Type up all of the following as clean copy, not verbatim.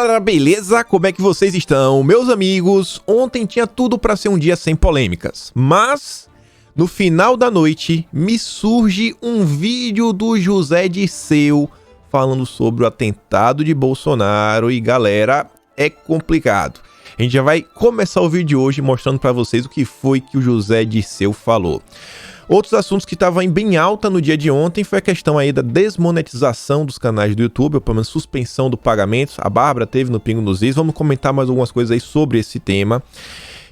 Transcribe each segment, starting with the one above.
galera, beleza? Como é que vocês estão? Meus amigos, ontem tinha tudo pra ser um dia sem polêmicas, mas no final da noite me surge um vídeo do José Dirceu falando sobre o atentado de Bolsonaro e galera, é complicado. A gente já vai começar o vídeo de hoje mostrando pra vocês o que foi que o José Dirceu falou. Outros assuntos que estavam bem alta no dia de ontem foi a questão aí da desmonetização dos canais do YouTube, ou pelo menos suspensão do pagamento. A Bárbara teve no Pingo nos Is. Vamos comentar mais algumas coisas aí sobre esse tema.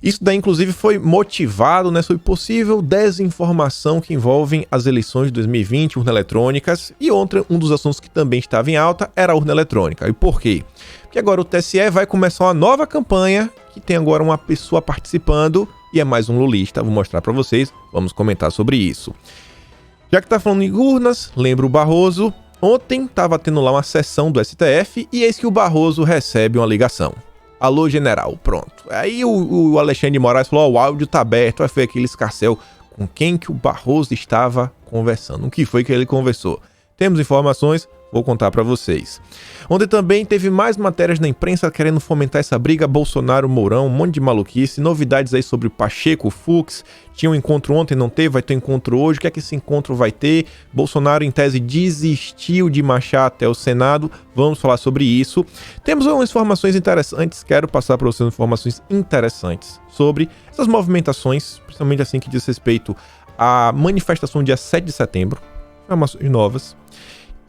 Isso daí, inclusive, foi motivado, né, sobre possível desinformação que envolvem as eleições de 2020, urnas eletrônicas. E um dos assuntos que também estava em alta era a urna eletrônica. E por quê? Porque agora o TSE vai começar uma nova campanha, que tem agora uma pessoa participando, e é mais um lulista. Vou mostrar para vocês, vamos comentar sobre isso. Já que tá falando em urnas, lembra o Barroso, ontem tava tendo lá uma sessão do STF, e eis que o Barroso recebe uma ligação. Alô, general, pronto. Aí o Alexandre de Moraes falou, o áudio tá aberto, aí foi aquele escarcéu com quem que o Barroso estava conversando. O que foi que ele conversou? Temos informações, vou contar para vocês. Ontem também teve mais matérias na imprensa querendo fomentar essa briga Bolsonaro-Mourão, um monte de maluquice, novidades aí sobre Pacheco, Fux. Tinha um encontro ontem, não teve, vai ter um encontro hoje. O que é que esse encontro vai ter? Bolsonaro, em tese, desistiu de marchar até o Senado. Vamos falar sobre isso. Temos algumas informações interessantes, quero passar para vocês informações interessantes sobre essas movimentações, principalmente assim que diz respeito à manifestação dia 7 de setembro. Informações novas.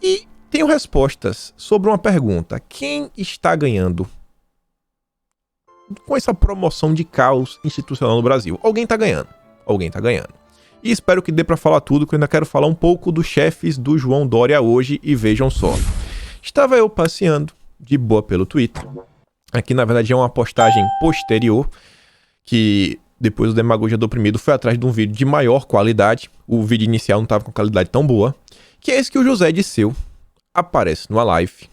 E tenho respostas sobre uma pergunta. Quem está ganhando com essa promoção de caos institucional no Brasil? Alguém está ganhando. Alguém está ganhando. E espero que dê para falar tudo, que eu ainda quero falar um pouco dos chefes do João Dória hoje. E vejam só. Estava eu passeando de boa pelo Twitter. Aqui, na verdade, é uma postagem posterior, que depois o Demagogia do Oprimido foi atrás de um vídeo de maior qualidade. O vídeo inicial não estava com qualidade tão boa. Que é esse que o José Dirceu aparece numa live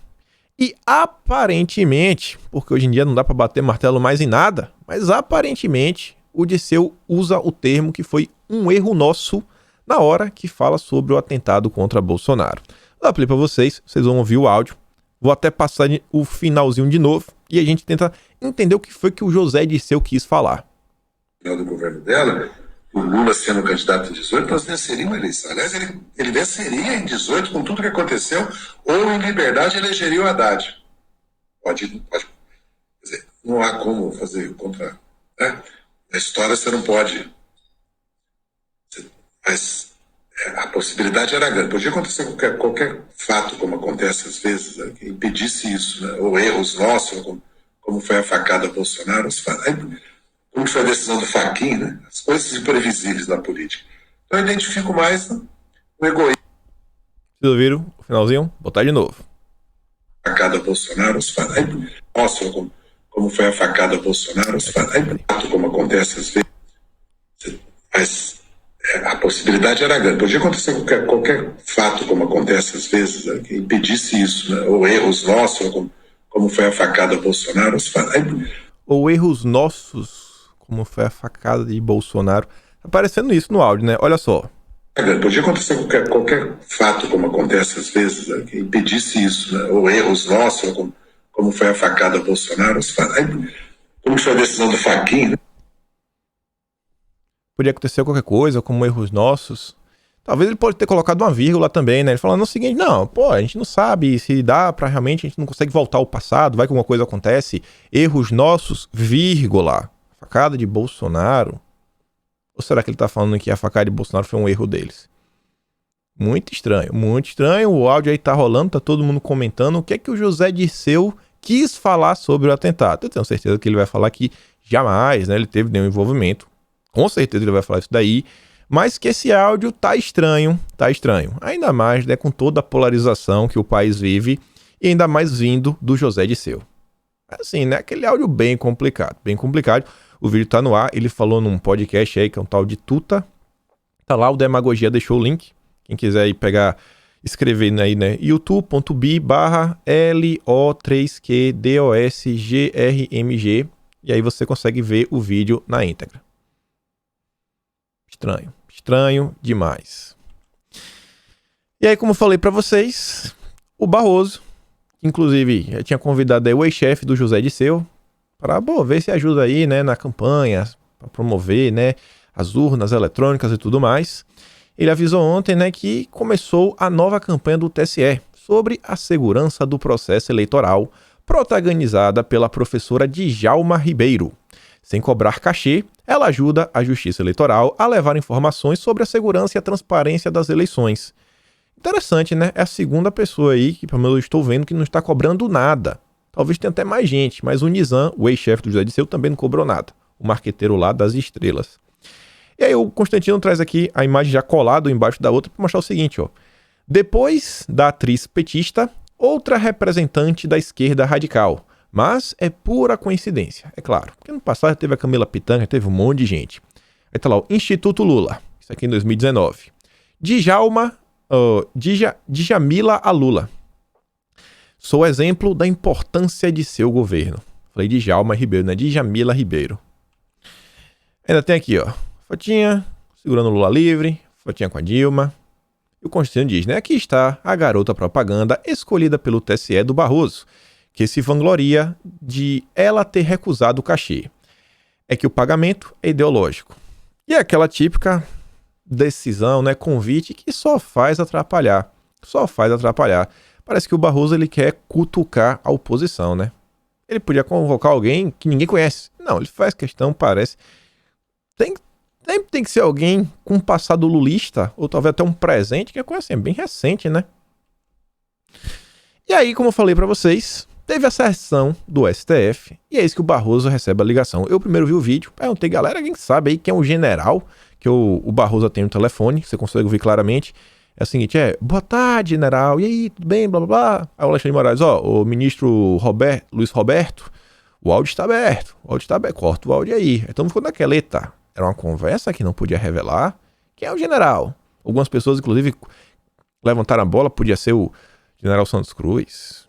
e aparentemente, porque hoje em dia não dá para bater martelo mais em nada, mas aparentemente o Dirceu usa o termo que foi um erro nosso na hora que fala sobre o atentado contra Bolsonaro. Vou apelei para vocês vão ouvir o áudio, vou até passar o finalzinho de novo e a gente tenta entender o que foi que o José Dirceu quis falar. Do governo dela, o Lula sendo candidato em 18, nós venceríamos a eleição. Aliás, ele venceria em 18 com tudo que aconteceu, ou em liberdade elegeria o Haddad. Pode. Quer dizer, não há como fazer contra. Né? Na história você não pode. Mas a possibilidade era grande. Podia acontecer qualquer fato, como acontece às vezes, né, que impedisse isso, né? Ou erros nossos, como foi a facada Bolsonaro. Como foi a decisão do Fachin, né? As coisas imprevisíveis da política. Então eu identifico mais no egoísmo. Vocês ouviram o finalzinho? Vou botar de novo. Facada Bolsonaro, mostram como foi a facada Bolsonaro, como acontece às vezes. Mas a possibilidade era grande. Podia acontecer qualquer fato, como acontece às vezes, né? Que impedisse isso, né? Ou erros nossos, como foi a facada Bolsonaro. Ou erros nossos, como foi a facada de Bolsonaro. Tá aparecendo isso no áudio, né? Olha só. Podia acontecer qualquer fato, como acontece às vezes, né? Que impedisse isso, né? Ou erros nossos, como foi a facada Bolsonaro. Como foi a decisão do Fachin, né? Podia acontecer qualquer coisa, como erros nossos. Talvez ele pode ter colocado uma vírgula também, né? Ele falando o seguinte, não, pô, a gente não sabe se dá pra realmente, a gente não consegue voltar ao passado, vai que alguma coisa acontece. Erros nossos, vírgula. Facada de Bolsonaro. Ou será que ele tá falando que a facada de Bolsonaro foi um erro deles? Muito estranho, muito estranho. O áudio aí tá rolando, tá todo mundo comentando. O que é que o José Dirceu quis falar sobre o atentado? Eu tenho certeza que ele vai falar que jamais, né, ele teve nenhum envolvimento. Com certeza ele vai falar isso daí. Mas que esse áudio tá estranho, tá estranho. Ainda mais, né, com toda a polarização que o país vive e ainda mais vindo do José Dirceu. Assim, né, aquele áudio bem complicado, bem complicado. O vídeo tá no ar, ele falou num podcast aí, que é um tal de Tuta. Tá lá, o Demagogia deixou o link. Quem quiser aí pegar, escrever aí, né, youtube.b/LO3QDOSGRMG. E aí você consegue ver o vídeo na íntegra. Estranho, estranho demais. E aí, como eu falei pra vocês, o Barroso Inclusive, já tinha convidado aí o ex-chefe do José Disseu para ver se ajuda aí, né, na campanha, para promover, né, as urnas eletrônicas e tudo mais. Ele avisou ontem, né, que começou a nova campanha do TSE sobre a segurança do processo eleitoral, protagonizada pela professora Djalma Ribeiro. Sem cobrar cachê, ela ajuda a Justiça Eleitoral a levar informações sobre a segurança e a transparência das eleições. Interessante, né? É a segunda pessoa aí que, pelo menos, eu estou vendo que não está cobrando nada. Talvez tenha até mais gente, mas o Nizam, o ex-chefe do José Disseu, também não cobrou nada. O marqueteiro lá das estrelas. E aí o Constantino traz aqui a imagem já colada embaixo da outra para mostrar o seguinte, ó. Depois da atriz petista, outra representante da esquerda radical. Mas é pura coincidência, é claro. Porque no passado teve a Camila Pitanga, teve um monte de gente. Aí tá lá o Instituto Lula. Isso aqui em 2019. Djamila a Lula. Sou exemplo da importância de seu governo. Falei de Djalma Ribeiro, né? Djamila Ribeiro. Ainda tem aqui, ó. Fotinha, segurando o Lula livre. Fotinha com a Dilma. E o Constantino diz, né? Aqui está a garota propaganda escolhida pelo TSE do Barroso, que se vangloria de ela ter recusado o cachê. É que o pagamento é ideológico. E é aquela típica decisão, né? Convite que só faz atrapalhar. Só faz atrapalhar. Parece que o Barroso ele quer cutucar a oposição, né? Ele podia convocar alguém que ninguém conhece. Não, ele faz questão, parece. Sempre tem que ser alguém com um passado lulista, ou talvez até um presente, que é coisa assim, bem recente, né? E aí, como eu falei pra vocês, teve a sessão do STF, e é isso que o Barroso recebe a ligação. Eu primeiro vi o vídeo, perguntei, galera, quem sabe aí quem é o general, que o Barroso tem no telefone, você consegue ouvir claramente. É o seguinte, boa tarde, general, e aí, tudo bem, blá blá blá. Aí o Alexandre de Moraes, o ministro Luiz Roberto, o áudio está aberto, corta o áudio aí. Então ficou naquela, eita, era uma conversa que não podia revelar. Quem é o general? Algumas pessoas, inclusive, levantaram a bola, podia ser o general Santos Cruz,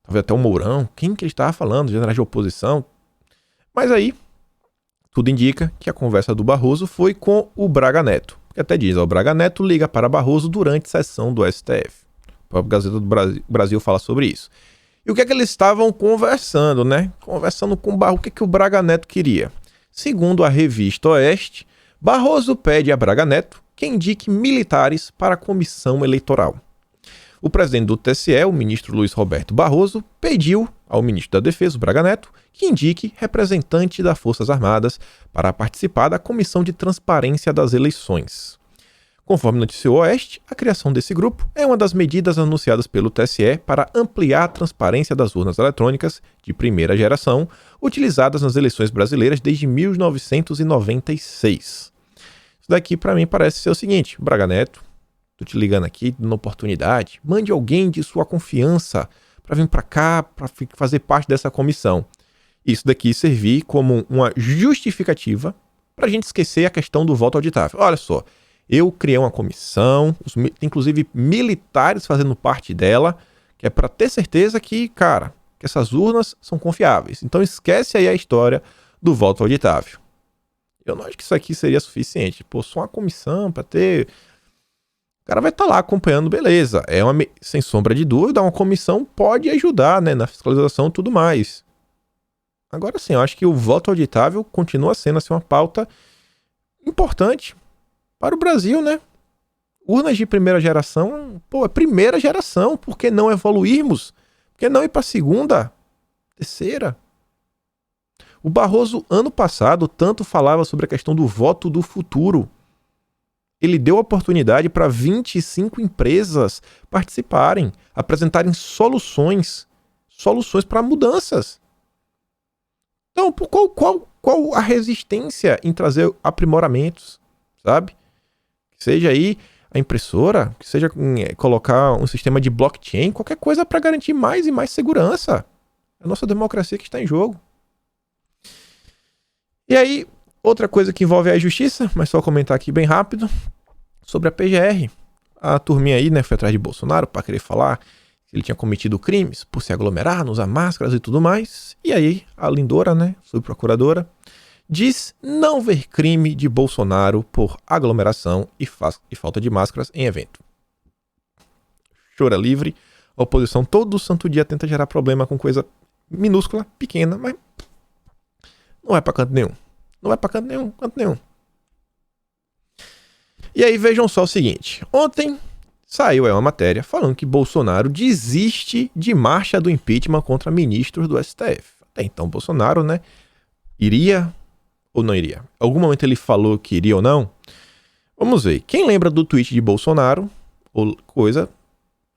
talvez até o Mourão. Quem que ele estava falando? Generais de oposição? Mas aí, tudo indica que a conversa do Barroso foi com o Braga Neto. Que até diz, o Braga Neto liga para Barroso durante a sessão do STF. A própria Gazeta do Brasil fala sobre isso. E o que é que eles estavam conversando, né? Conversando com o Barroso, o que é que o Braga Neto queria? Segundo a revista Oeste, Barroso pede a Braga Neto que indique militares para a comissão eleitoral. O presidente do TSE, o ministro Luiz Roberto Barroso, pediu ao ministro da Defesa, o Braga Neto, que indique representante das Forças Armadas para participar da Comissão de Transparência das Eleições. Conforme noticiou o Oeste, a criação desse grupo é uma das medidas anunciadas pelo TSE para ampliar a transparência das urnas eletrônicas de primeira geração, utilizadas nas eleições brasileiras desde 1996. Isso daqui, para mim, parece ser o seguinte, Braga Neto, tô te ligando aqui, dando oportunidade, mande alguém de sua confiança para vir para cá, para fazer parte dessa comissão. Isso daqui servir como uma justificativa para a gente esquecer a questão do voto auditável. Olha só, eu criei uma comissão, inclusive militares fazendo parte dela, que é para ter certeza que, cara, que essas urnas são confiáveis. Então esquece aí a história do voto auditável. Eu não acho que isso aqui seria suficiente. Pô, só uma comissão para ter... O cara vai estar lá acompanhando, beleza. Sem sombra de dúvida, uma comissão pode ajudar, né, na fiscalização e tudo mais. Agora sim, eu acho que o voto auditável continua sendo assim, uma pauta importante para o Brasil, né? Urnas de primeira geração, é primeira geração. Por que não evoluirmos? Por que não ir para a segunda, terceira? O Barroso, ano passado, tanto falava sobre a questão do voto do futuro. Ele deu oportunidade para 25 empresas participarem, apresentarem soluções para mudanças. Então, qual a resistência em trazer aprimoramentos, sabe? Que seja aí a impressora, que seja colocar um sistema de blockchain, qualquer coisa para garantir mais e mais segurança. É a nossa democracia que está em jogo. E aí, outra coisa que envolve a justiça, mas só comentar aqui bem rápido, sobre a PGR. A turminha aí, né, foi atrás de Bolsonaro para querer falar que ele tinha cometido crimes por se aglomerar, não usar máscaras e tudo mais. E aí, a Lindora, né, subprocuradora, diz não ver crime de Bolsonaro por aglomeração e falta de máscaras em evento. Chora livre, A oposição todo santo dia tenta gerar problema com coisa minúscula, pequena, mas não vai pra canto nenhum. Não vai pra canto nenhum. E aí vejam só o seguinte. Ontem saiu aí uma matéria falando que Bolsonaro desiste de marcha do impeachment contra ministros do STF. Até então Bolsonaro, né, iria ou não iria? Em algum momento ele falou que iria ou não? Vamos ver. Quem lembra do tweet de Bolsonaro, ou coisa,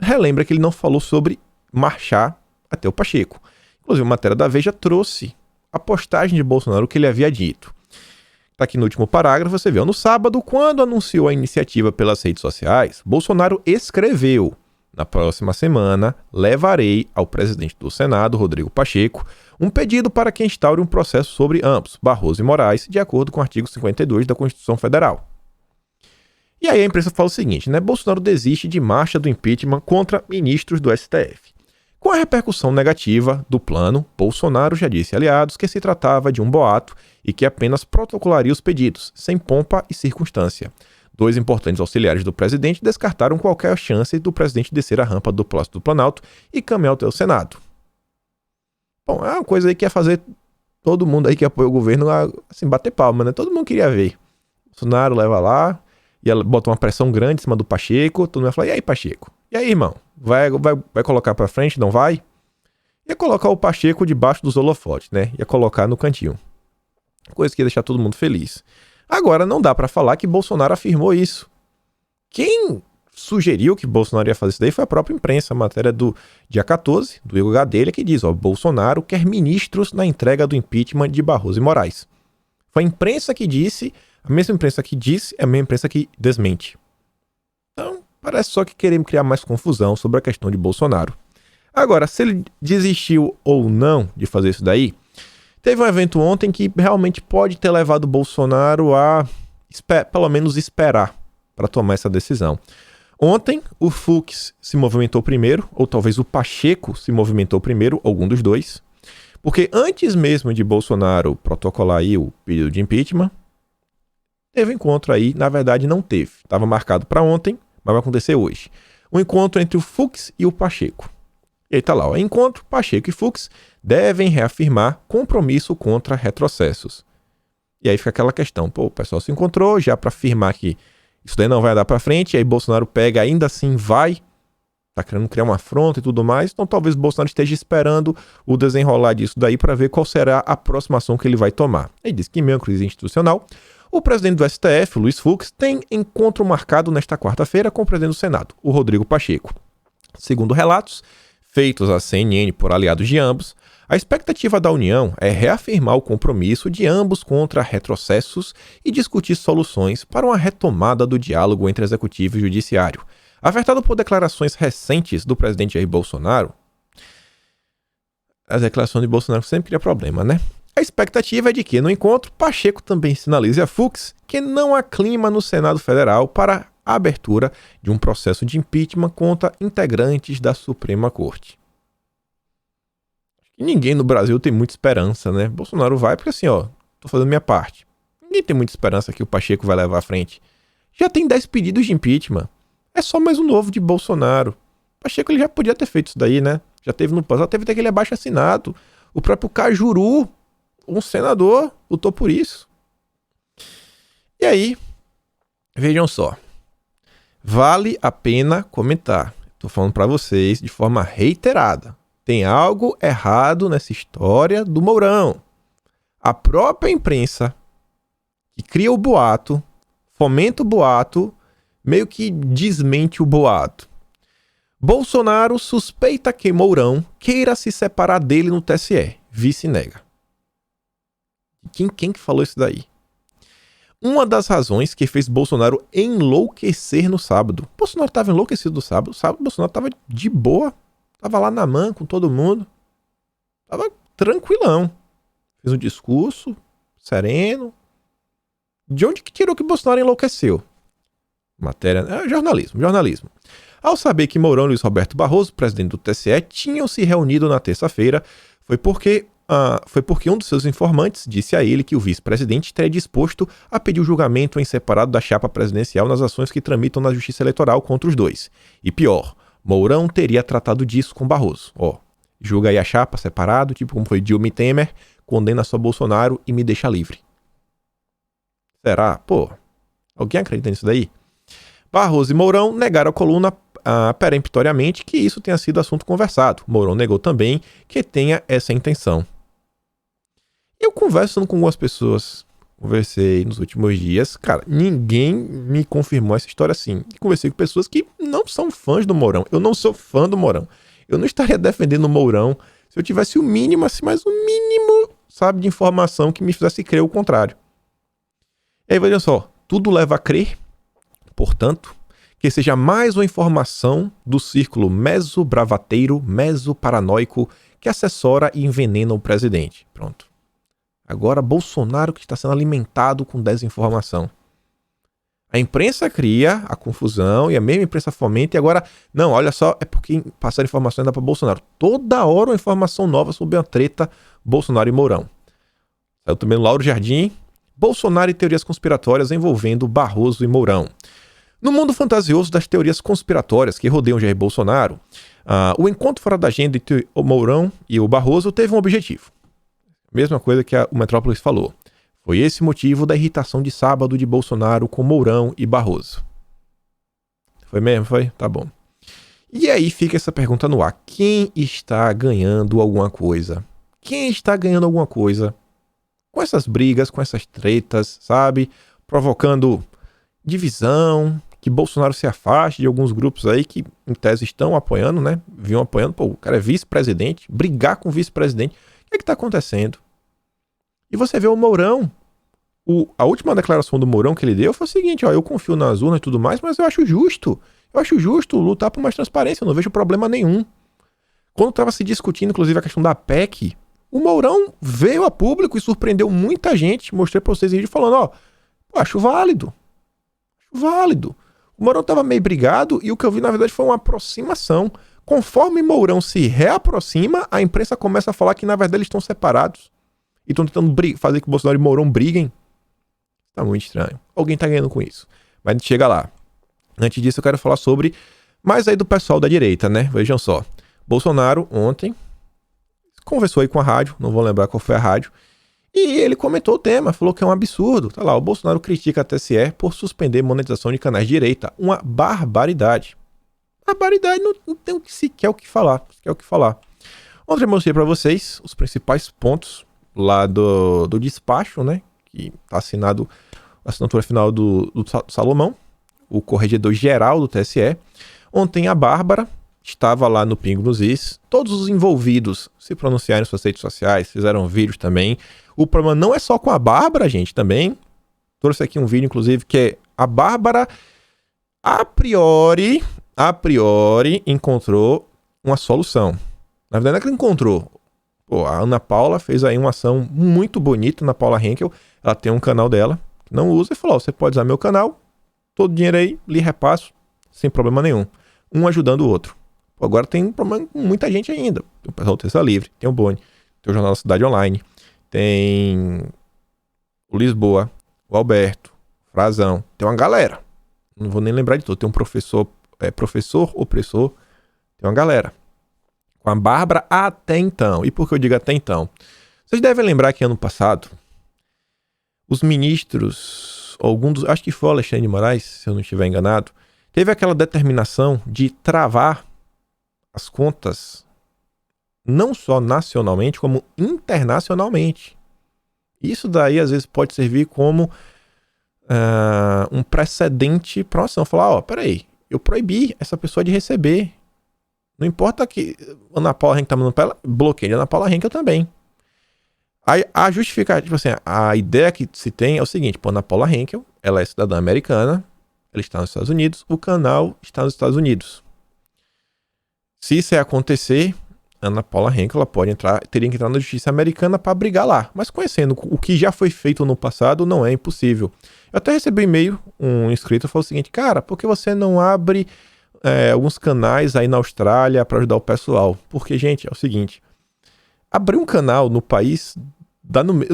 relembra que ele não falou sobre marchar até o Pacheco. Inclusive, a matéria da Veja trouxe a postagem de Bolsonaro que ele havia dito. Está aqui no último parágrafo, você vê. No sábado, quando anunciou a iniciativa pelas redes sociais, Bolsonaro escreveu: na próxima semana, levarei ao presidente do Senado, Rodrigo Pacheco, um pedido para que instaure um processo sobre ambos, Barroso e Moraes, de acordo com o artigo 52 da Constituição Federal. E aí a imprensa fala o seguinte, né? Bolsonaro desiste de marcha do impeachment contra ministros do STF. Com a repercussão negativa do plano, Bolsonaro já disse a aliados que se tratava de um boato e que apenas protocolaria os pedidos, sem pompa e circunstância. 2 importantes auxiliares do presidente descartaram qualquer chance do presidente descer a rampa do Palácio do Planalto e caminhar até o Senado. Bom, é uma coisa aí que ia fazer todo mundo aí que apoia o governo assim, bater palma, né? Todo mundo queria ver. Bolsonaro leva lá, ia botar uma pressão grande em cima do Pacheco, todo mundo ia falar, e aí, Pacheco? E aí, irmão? Vai colocar pra frente, não vai? Ia colocar o Pacheco debaixo dos holofotes, né? Ia colocar no cantinho. Coisa que ia deixar todo mundo feliz. Agora, não dá pra falar que Bolsonaro afirmou isso. Quem sugeriu que Bolsonaro ia fazer isso daí foi a própria imprensa. A matéria do dia 14, do Igor Gadelha, que diz, Bolsonaro quer ministros na entrega do impeachment de Barroso e Moraes. Foi a imprensa que disse, a mesma imprensa que disse, é a mesma imprensa que desmente. Então, parece só que queremos criar mais confusão sobre a questão de Bolsonaro. Agora, se ele desistiu ou não de fazer isso daí, teve um evento ontem que realmente pode ter levado o Bolsonaro a, pelo menos, esperar para tomar essa decisão. Ontem, o Fux se movimentou primeiro, ou talvez o Pacheco se movimentou primeiro, algum dos dois, porque antes mesmo de Bolsonaro protocolar aí o pedido de impeachment, teve um encontro aí, na verdade não teve, estava marcado para ontem, mas vai acontecer hoje. Um encontro entre o Fux e o Pacheco. E aí tá lá, encontro, Pacheco e Fux devem reafirmar compromisso contra retrocessos. E aí fica aquela questão, o pessoal se encontrou já para afirmar que isso daí não vai dar para frente, e aí Bolsonaro pega, ainda assim vai, tá querendo criar uma afronta e tudo mais, então talvez Bolsonaro esteja esperando o desenrolar disso daí para ver qual será a próxima ação que ele vai tomar. Ele diz que em meio à crise institucional, o presidente do STF, Luiz Fux, tem encontro marcado nesta quarta-feira com o presidente do Senado, o Rodrigo Pacheco. Segundo relatos feitos à CNN por aliados de ambos, a expectativa da União é reafirmar o compromisso de ambos contra retrocessos e discutir soluções para uma retomada do diálogo entre executivo e judiciário. Alertado por declarações recentes do presidente Jair Bolsonaro, as declarações de Bolsonaro sempre cria problema, né? A expectativa é de que, no encontro, Pacheco também sinalize a Fux que não há clima no Senado Federal para a abertura de um processo de impeachment contra integrantes da Suprema Corte. Ninguém no Brasil tem muita esperança, né? Bolsonaro vai porque assim, tô fazendo minha parte. Ninguém tem muita esperança que o Pacheco vai levar à frente. Já tem 10 pedidos de impeachment. É só mais um novo de Bolsonaro. O Pacheco ele já podia ter feito isso daí, né? Já teve no passado, teve até aquele abaixo-assinado. O próprio Cajuru, um senador, lutou por isso. E aí, vejam só. Vale a pena comentar. Tô falando para vocês de forma reiterada. Tem algo errado nessa história do Mourão. A própria imprensa que cria o boato, fomenta o boato, meio que desmente o boato. Bolsonaro suspeita que Mourão queira se separar dele no TSE. Vice nega. Quem que falou isso daí? Uma das razões que fez Bolsonaro enlouquecer no sábado. Bolsonaro estava enlouquecido no sábado. Sábado Bolsonaro estava de boa. Tava lá na man com todo mundo. Tava tranquilão. Fez um discurso sereno. De onde que tirou que Bolsonaro enlouqueceu? Matéria... jornalismo. Ao saber que Mourão e Luiz Roberto Barroso, presidente do TSE, tinham se reunido na terça-feira, foi porque um dos seus informantes disse a ele que o vice-presidente estaria disposto a pedir o julgamento em separado da chapa presidencial nas ações que tramitam na Justiça Eleitoral contra os dois. E pior, Mourão teria tratado disso com Barroso. Ó, julga aí a chapa separado, tipo como foi Dilma e Temer, condena só Bolsonaro e me deixa livre. Será? Pô, alguém acredita nisso daí? Barroso e Mourão negaram a coluna peremptoriamente que isso tenha sido assunto conversado. Mourão negou também que tenha essa intenção. Eu conversando com algumas pessoas, conversei nos últimos dias, cara, ninguém me confirmou essa história assim. Conversei com pessoas que não são fãs do Mourão. Eu não sou fã do Mourão. Eu não estaria defendendo o Mourão se eu tivesse o mínimo, assim, mas o mínimo, sabe, de informação que me fizesse crer o contrário. E aí, vejam só, tudo leva a crer, portanto, que seja mais uma informação do círculo meso-bravateiro, meso-paranoico que assessora e envenena o presidente. Pronto. Agora, Bolsonaro que está sendo alimentado com desinformação. A imprensa cria a confusão e a mesma imprensa fomenta e agora, não, olha só, é porque passar informações dá para Bolsonaro. Toda hora uma informação nova sobre uma treta Bolsonaro e Mourão. Saiu também no Lauro Jardim, Bolsonaro e teorias conspiratórias envolvendo Barroso e Mourão. No mundo fantasioso das teorias conspiratórias que rodeiam Jair Bolsonaro, o encontro fora da agenda entre o Mourão e o Barroso teve um objetivo. Mesma coisa que o Metrópolis falou. Foi esse o motivo da irritação de sábado de Bolsonaro com Mourão e Barroso. Foi mesmo? Foi? Tá bom. E aí fica essa pergunta no ar. Quem está ganhando alguma coisa? Quem está ganhando alguma coisa com essas brigas, com essas tretas, sabe? Provocando divisão, que Bolsonaro se afaste de alguns grupos aí que, em tese, estão apoiando, né? Vinham apoiando. Pô, o cara é vice-presidente, brigar com o vice-presidente. O que é que tá acontecendo? E você vê o Mourão, a última declaração do Mourão que ele deu foi o seguinte, ó, eu confio nas urnas e tudo mais, mas eu acho justo lutar por mais transparência, eu não vejo problema nenhum. Quando estava se discutindo, inclusive, a questão da PEC, o Mourão veio a público e surpreendeu muita gente, mostrei pra vocês em vídeo falando, ó, acho válido. O Mourão estava meio brigado e o que eu vi, na verdade, foi uma aproximação. Conforme Mourão se reaproxima, a imprensa começa a falar que, na verdade, eles estão separados. E estão tentando fazer que Bolsonaro e Mourão briguem. Tá muito estranho. Alguém tá ganhando com isso. Mas a gente chega lá. Antes disso, eu quero falar sobre mais aí do pessoal da direita, né? Vejam só. Bolsonaro, ontem, conversou aí com a rádio, não vou lembrar qual foi a rádio, e ele comentou o tema, falou que é um absurdo. Tá lá, o Bolsonaro critica a TSE por suspender monetização de canais de direita. Uma barbaridade. Barbaridade, não tem sequer o que falar. Ontem eu mostrei pra vocês os principais pontos lá do despacho, né, que tá assinado, a assinatura final do Salomão, o corregedor geral do TSE. Ontem a Bárbara estava lá no Pingo nos Is, todos os envolvidos se pronunciaram em suas redes sociais, fizeram vídeos também. O problema não é só com a Bárbara, gente, também trouxe aqui um vídeo, inclusive, que é a Bárbara, a priori, encontrou uma solução. Na verdade, não é que ela encontrou. Pô, a Ana Paula fez aí uma ação muito bonita, Ana Paula Henkel. Ela tem um canal dela, que não usa, e falou, você pode usar meu canal, todo o dinheiro aí, lhe repasso, sem problema nenhum. Um ajudando o outro. Pô, agora tem um problema com muita gente ainda. Tem o pessoal do Terça Livre, tem o Boni, tem o Jornal da Cidade Online, tem o Lisboa, o Alberto, o Frazão, tem uma galera. Não vou nem lembrar de tudo. Tem um professor opressor, tem uma galera. Com a Bárbara até então. E por que eu digo até então? Vocês devem lembrar que ano passado, os ministros, acho que foi o Alexandre de Moraes, se eu não estiver enganado, teve aquela determinação de travar as contas, não só nacionalmente, como internacionalmente. Isso daí, às vezes, pode servir como um precedente para uma ação. Falar, peraí, eu proibi essa pessoa de receber. Não importa que Ana Paula Henkel tá mandando pra ela, bloqueio Ana Paula Henkel também. Aí a justificativa, tipo assim, a ideia que se tem é o seguinte, Ana Paula Henkel, ela é cidadã americana, ela está nos Estados Unidos, o canal está nos Estados Unidos. Se isso acontecer, Ana Paula Henkel ela teria que entrar na justiça americana para brigar lá. Mas conhecendo o que já foi feito no passado, não é impossível. Eu até recebi um e-mail, um inscrito falou o seguinte, cara, por que você não abre alguns canais aí na Austrália para ajudar o pessoal? Porque, gente, é o seguinte, abrir um canal no país,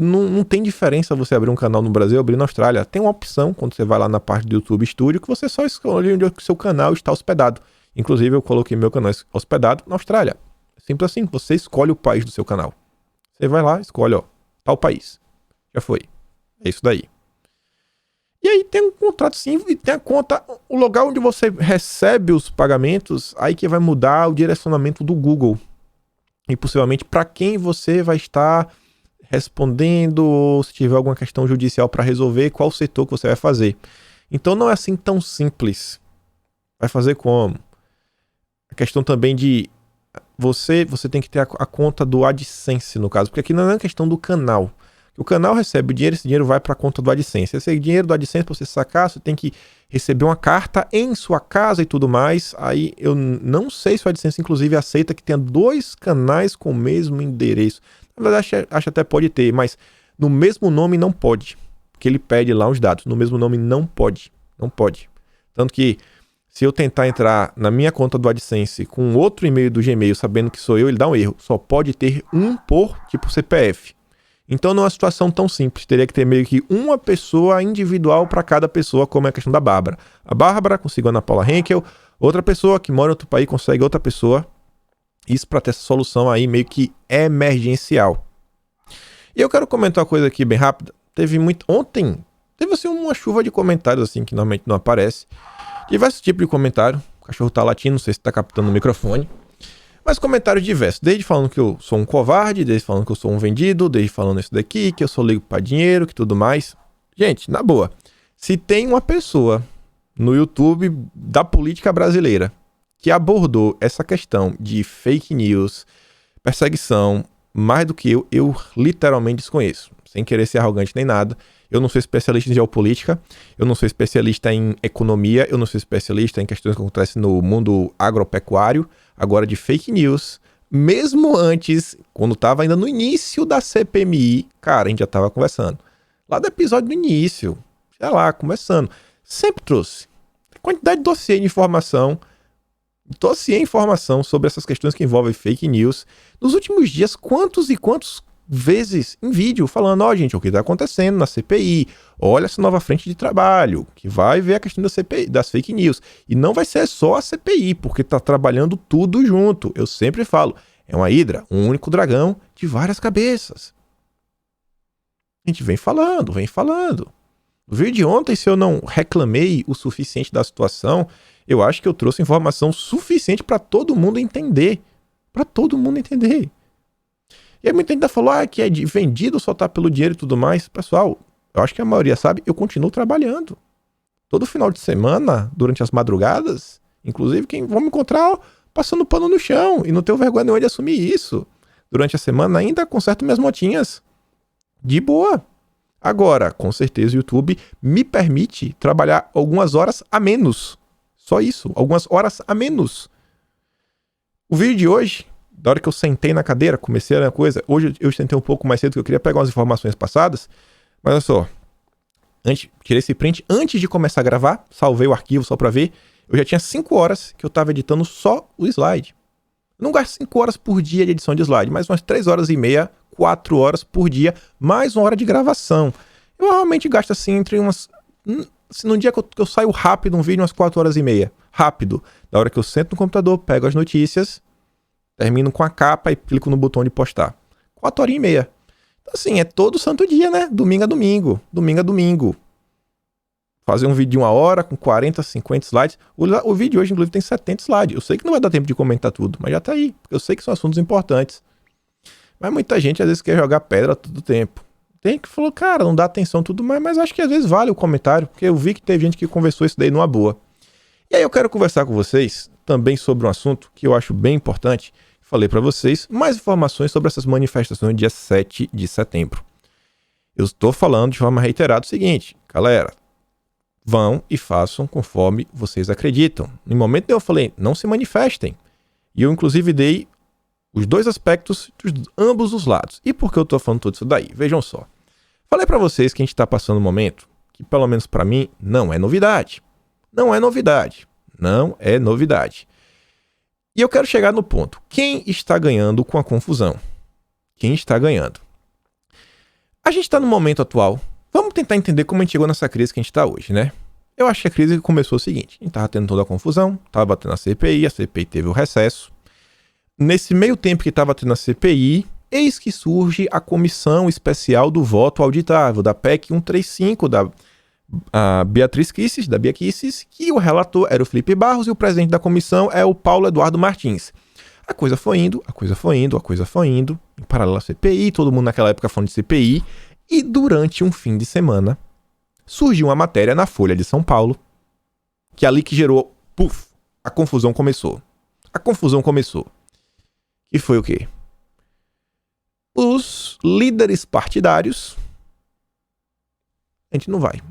não tem diferença você abrir um canal no Brasil ou abrir na Austrália. Tem uma opção, quando você vai lá na parte do YouTube Studio, que você só escolhe onde o seu canal está hospedado. Inclusive, eu coloquei meu canal hospedado na Austrália. Simples assim, você escolhe o país do seu canal. Você vai lá, escolhe, ó, tal país. Já foi. É isso daí. E aí tem um contrato sim, e tem a conta, o lugar onde você recebe os pagamentos, aí que vai mudar o direcionamento do Google. E possivelmente para quem você vai estar respondendo, ou se tiver alguma questão judicial para resolver, qual setor que você vai fazer. Então não é assim tão simples. Vai fazer como? A questão também de você tem que ter a conta do AdSense, no caso, porque aqui não é uma questão do canal. O canal recebe o dinheiro, esse dinheiro vai para a conta do AdSense. Esse dinheiro do AdSense, para você sacar, você tem que receber uma carta em sua casa e tudo mais. Aí eu não sei se o AdSense, inclusive, aceita que tenha 2 canais com o mesmo endereço. Na verdade, acho até pode ter, mas no mesmo nome não pode. Porque ele pede lá os dados. No mesmo nome não pode. Não pode. Tanto que se eu tentar entrar na minha conta do AdSense com outro e-mail do Gmail, sabendo que sou eu, ele dá um erro. Só pode ter um por tipo CPF. Então não é uma situação tão simples. Teria que ter meio que uma pessoa individual para cada pessoa, como é a questão da Bárbara. A Bárbara conseguiu a Ana Paula Henkel, outra pessoa que mora em outro país consegue outra pessoa. Isso para ter essa solução aí meio que emergencial. E eu quero comentar uma coisa aqui bem rápida. Ontem teve assim uma chuva de comentários assim que normalmente não aparece. Diversos tipos de comentário. O cachorro tá latindo, não sei se tá captando o microfone. Mas comentários diversos, desde falando que eu sou um covarde, desde falando que eu sou um vendido, desde falando isso daqui, que eu sou ligo pra dinheiro, que tudo mais. Gente, na boa, se tem uma pessoa no YouTube da política brasileira que abordou essa questão de fake news, perseguição, mais do que eu literalmente desconheço. Sem querer ser arrogante nem nada. Eu não sou especialista em geopolítica, eu não sou especialista em economia, eu não sou especialista em questões que acontecem no mundo agropecuário. Agora, de fake news, mesmo antes, quando estava ainda no início da CPMI, cara, a gente já estava conversando. Lá do episódio do início, sei lá, começando. Sempre trouxe quantidade de dossiê de informação, sobre essas questões que envolvem fake news. Nos últimos dias, quantos e quantos vezes em vídeo falando, ó, gente, o que está acontecendo na CPI, olha essa nova frente de trabalho, que vai ver a questão da CPI, das fake news, e não vai ser só a CPI, porque está trabalhando tudo junto. Eu sempre falo, é uma hidra, um único dragão de várias cabeças. A gente vem falando. No vídeo de ontem, se eu não reclamei o suficiente da situação, eu acho que eu trouxe informação suficiente para todo mundo entender. E aí muita gente ainda falou que é vendido, só tá pelo dinheiro e tudo mais. Pessoal, eu acho que a maioria sabe, eu continuo trabalhando. Todo final de semana, durante as madrugadas, inclusive quem vão me encontrar passando pano no chão e não tenho vergonha nenhuma de assumir isso. Durante a semana ainda conserto minhas motinhas. De boa. Agora, com certeza o YouTube me permite trabalhar algumas horas a menos. Só isso, algumas horas a menos. O vídeo de hoje, da hora que eu sentei na cadeira, comecei a coisa. Hoje eu sentei um pouco mais cedo, porque eu queria pegar umas informações passadas. Mas olha só, tirei esse print antes de começar a gravar, salvei o arquivo só pra ver. Eu já tinha 5 horas que eu tava editando só o slide. Eu não gasto 5 horas por dia de edição de slide, mas umas 3 horas e meia, 4 horas por dia, mais 1 hora de gravação. Eu realmente gasto assim entre umas... num dia que eu saio rápido um vídeo, umas 4 horas e meia. Rápido. Da hora que eu sento no computador, pego as notícias, termino com a capa e clico no botão de postar. 4 horas e meia. Então, assim, é todo santo dia, né? Domingo a domingo. Fazer um vídeo de 1 hora com 40, 50 slides. O vídeo hoje, inclusive, tem 70 slides. Eu sei que não vai dar tempo de comentar tudo, mas já tá aí. Eu sei que são assuntos importantes. Mas muita gente, às vezes, quer jogar pedra todo o tempo. Tem que falar, cara, não dá atenção tudo mais, mas acho que às vezes vale o comentário, porque eu vi que teve gente que conversou isso daí numa boa. E aí eu quero conversar com vocês também sobre um assunto que eu acho bem importante. Falei para vocês mais informações sobre essas manifestações no dia 7 de setembro. Eu estou falando de forma reiterada o seguinte, galera, vão e façam conforme vocês acreditam. No momento eu falei, não se manifestem. E eu inclusive dei os 2 aspectos de ambos os lados. E por que eu estou falando tudo isso daí? Vejam só. Falei para vocês que a gente está passando um momento que, pelo menos para mim, não é novidade. E eu quero chegar no ponto. Quem está ganhando com a confusão? Quem está ganhando? A gente está no momento atual. Vamos tentar entender como a gente chegou nessa crise que a gente está hoje, né? Eu acho que a crise começou o seguinte: a gente tava tendo toda a confusão, tava batendo a CPI teve o recesso. Nesse meio tempo que tava tendo a CPI, eis que surge a comissão especial do voto auditável, da PEC 135, da Beatriz Kisses, da Bia Kisses, que o relator era o Felipe Barros e o presidente da comissão é o Paulo Eduardo Martins. A coisa foi indo, em paralelo à CPI, todo mundo naquela época falando de CPI, e durante um fim de semana, surgiu uma matéria na Folha de São Paulo, que ali que gerou, a confusão começou. E foi o quê? Os líderes partidários, a gente não vai.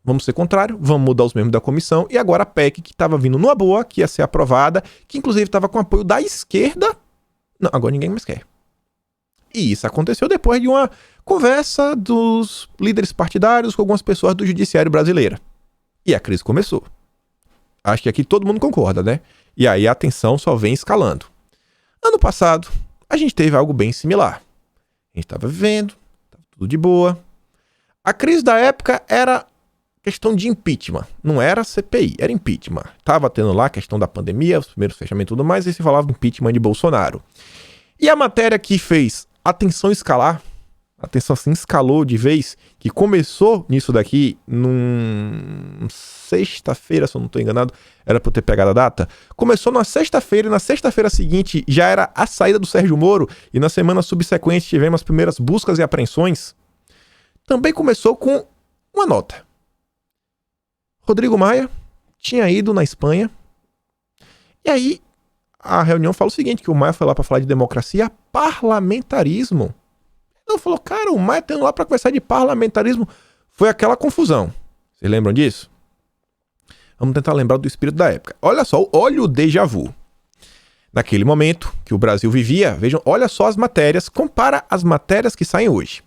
Vamos ser contrário, vamos mudar os membros da comissão, e agora a PEC que estava vindo numa boa, que ia ser aprovada, que inclusive estava com apoio da esquerda, não, agora ninguém mais quer. E isso aconteceu depois de uma conversa dos líderes partidários com algumas pessoas do judiciário brasileiro. E a crise começou. Acho que aqui todo mundo concorda, né? E aí a tensão só vem escalando. Ano passado, a gente teve algo bem similar. A gente estava vivendo, estava tudo de boa. A crise da época era questão de impeachment. Não era CPI, era impeachment. Tava tendo lá a questão da pandemia, os primeiros fechamentos e tudo mais, e se falava do impeachment de Bolsonaro. E a matéria que fez a tensão escalar, a tensão assim escalou de vez, que começou nisso daqui num sexta-feira, se eu não estou enganado, era para eu ter pegado a data, começou na sexta-feira e na sexta-feira seguinte já era a saída do Sérgio Moro e na semana subsequente tivemos as primeiras buscas e apreensões. Também começou com uma nota. Rodrigo Maia tinha ido na Espanha e aí a reunião fala o seguinte, que o Maia foi lá para falar de democracia, parlamentarismo. Então falou, cara, o Maia tá indo lá para conversar de parlamentarismo. Foi aquela confusão. Vocês lembram disso? Vamos tentar lembrar do espírito da época. Olha só, olha o déjà vu. Naquele momento que o Brasil vivia, vejam, olha só as matérias, compara as matérias que saem hoje.